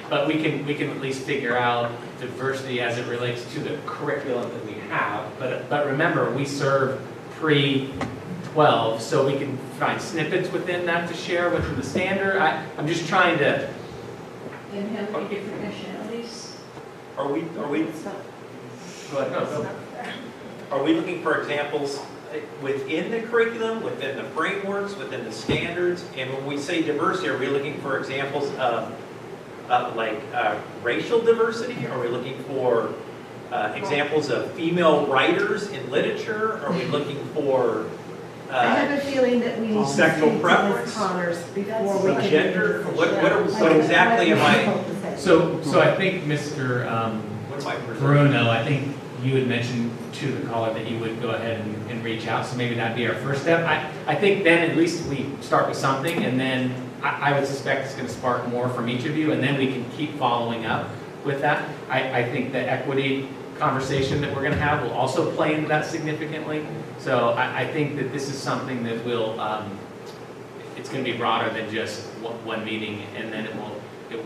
but we can at least figure out diversity as it relates to the curriculum that we have. But remember, we serve pre-12, so we can find snippets within that to share within the standard. I'm just trying to. And how many different nationalities? Are we, Go ahead, no. are we looking for examples within the curriculum, within the frameworks, within the standards? And when we say diversity, are we looking for examples of racial diversity? Are we looking for examples of female writers in literature? Are we looking for I have a feeling that we need to sexual speak to preference? Ms. Connors before we can. Gender? What exactly am I? So I think Mr. What am I presenting? Bruno, I think you had mentioned to the caller that you would go ahead and reach out, so maybe that'd be our first step. I think then at least we start with something, and then I would suspect it's gonna spark more from each of you, and then we can keep following up with that. I think the equity conversation that we're gonna have will also play into that significantly. So I think that this is something that will, it's gonna be broader than just one meeting, and then it will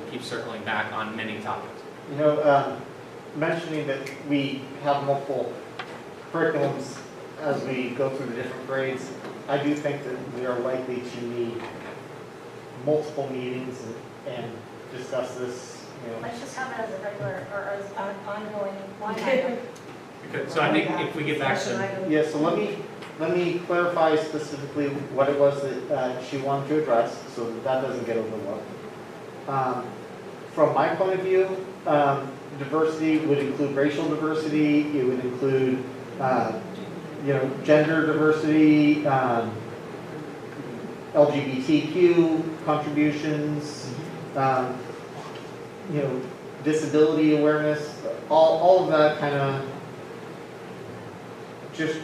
keep circling back on many topics. You know, mentioning that we have multiple curriculums as we go through the different grades, I do think that we are likely to need multiple meetings and discuss this, you know. Let's just have it as a regular, or as an ongoing line item. So I think if we get back to. Yeah, so let me clarify specifically what it was that she wanted to address, so that doesn't get overlooked. From my point of view, diversity would include racial diversity, it would include, gender diversity, LGBTQ contributions, disability awareness, all of that kind of, just,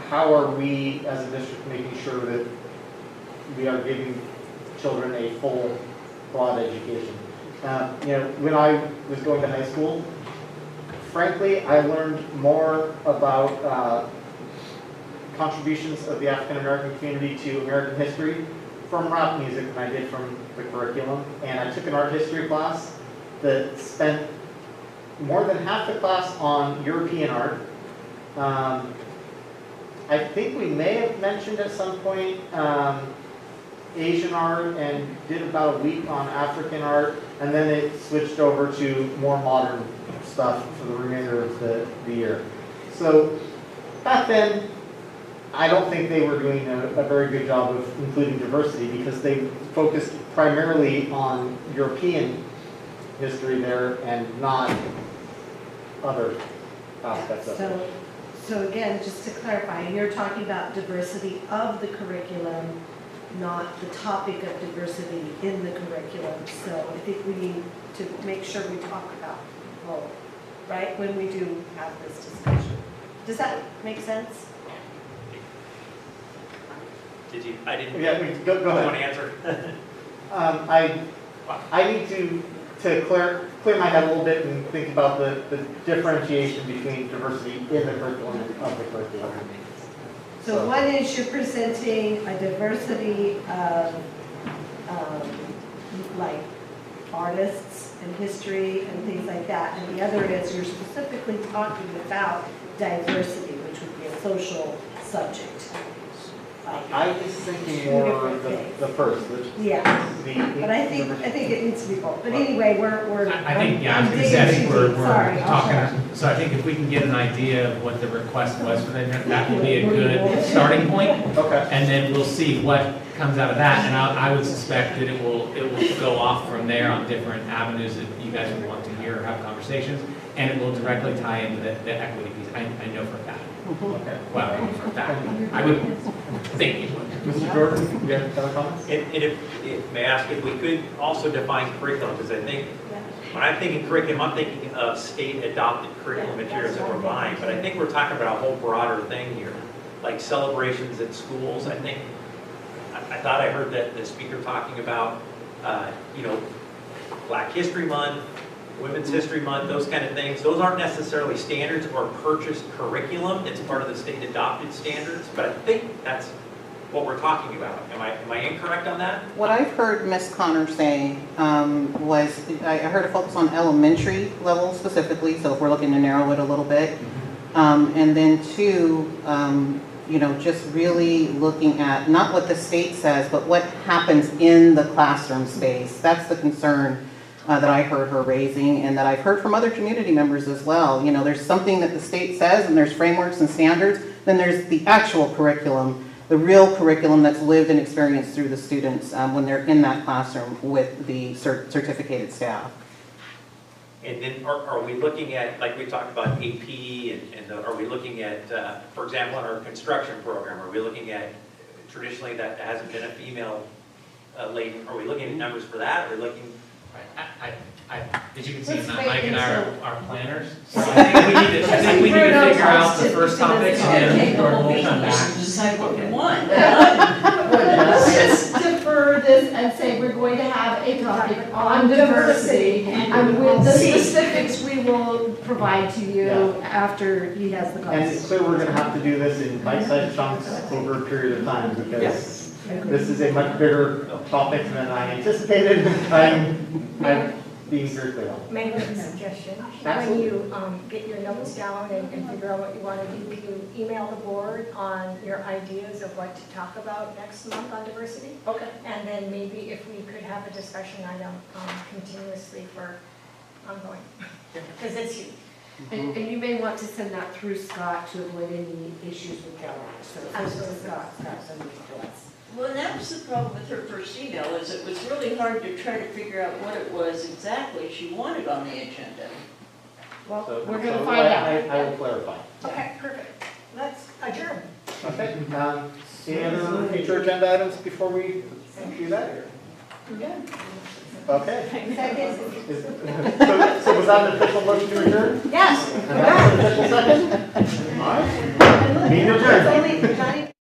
how are we as a district making sure that we are giving children a full, broad education? When I was going to high school, frankly, I learned more about contributions of the African American community to American history from rap music than I did from the curriculum. And I took an art history class that spent more than half the class on European art. I think we may have mentioned at some point Asian art and did about a week on African art, and then it switched over to more modern stuff for the remainder of the year. So back then, I don't think they were doing a very good job of including diversity because they focused primarily on European history there and not other aspects of it. So again, just to clarify, you're talking about diversity of the curriculum, not the topic of diversity in the curriculum. So I think we need to make sure we talk about both, right, when we do have this discussion. Does that make sense? I didn't. Yeah, go ahead. Want to answer? I need to clear my head a little bit and think about the differentiation between diversity in the curriculum and of the curriculum. So one is you're presenting a diversity of like artists and history and things like that, and the other is you're specifically talking about diversity, which would be a social subject. I was thinking more the first. Yeah, but I think it needs to be both. But anyway, we're. I think we're talking, so I think if we can get an idea of what the request was for them, that will be a good starting point. Okay. And then we'll see what comes out of that, and I would suspect that it will go off from there on different avenues that you guys would want to hear or have conversations, and it will directly tie into the equity piece. I know for a fact. Okay. Well, for a fact. I would think you would. Mr. Jordan, you have other comments? And if may I ask if we could also define curriculum, because I think when I'm thinking curriculum, I'm thinking of state adopted curriculum materials that we're buying, but I think we're talking about a whole broader thing here. like celebrations at schools. I think, I thought I heard that the speaker talking about, you know, Black History Month, Women's History Month, those kind of things. Those aren't necessarily standards or purchased curriculum. It's part of the state adopted standards, but I think that's what we're talking about. Am I incorrect on that? What I've heard Ms. Connor say was, I heard a focus on elementary level specifically, so if we're looking to narrow it a little bit. And then two, you know, just really looking at not what the state says, but what happens in the classroom space. That's the concern that I heard her raising, and that I've heard from other community members as well. You know, there's something that the state says, and there's frameworks and standards, then there's the actual curriculum, the real curriculum that's lived and experienced through the students when they're in that classroom with the certificated staff. And then are we looking at, like we talked about AP, and are we looking at, for example, in our construction program, are we looking at, traditionally that hasn't been a female laden, are we looking at numbers for that? Are we looking? As you can see, Mike and I are planners, so I think we need to figure out the first topic and we'll come back. Decide what we want. Let's defer this and say we're going to have a topic on diversity. And with the specifics, we will provide to you after he has the And it's conversation. clear we're gonna have to do this in bite-sized chunks over a period of time, because this is a much bigger topic than I anticipated. I'm being very clear on. May I make a suggestion? When Absolutely. you get your notes down and figure out what you want to do, can you email the board on your ideas of what to talk about next month on diversity? Okay. And then maybe if we could have a discussion item continuously for ongoing, because it's huge. And you may want to send that through Scott to avoid any issues with Joanne. So Absolutely. Scott send it to us. Well, and that was the problem with her first email, is it was really hard to try to figure out what it was exactly she wanted on the agenda. Well, So- we're going to so find out. I will clarify. Okay, perfect. Let's adjourn. Okay, any other future agenda items before we do that? Okay. So was that an official motion to adjourn? Yes. And that's an official second? All right. Meeting adjourned.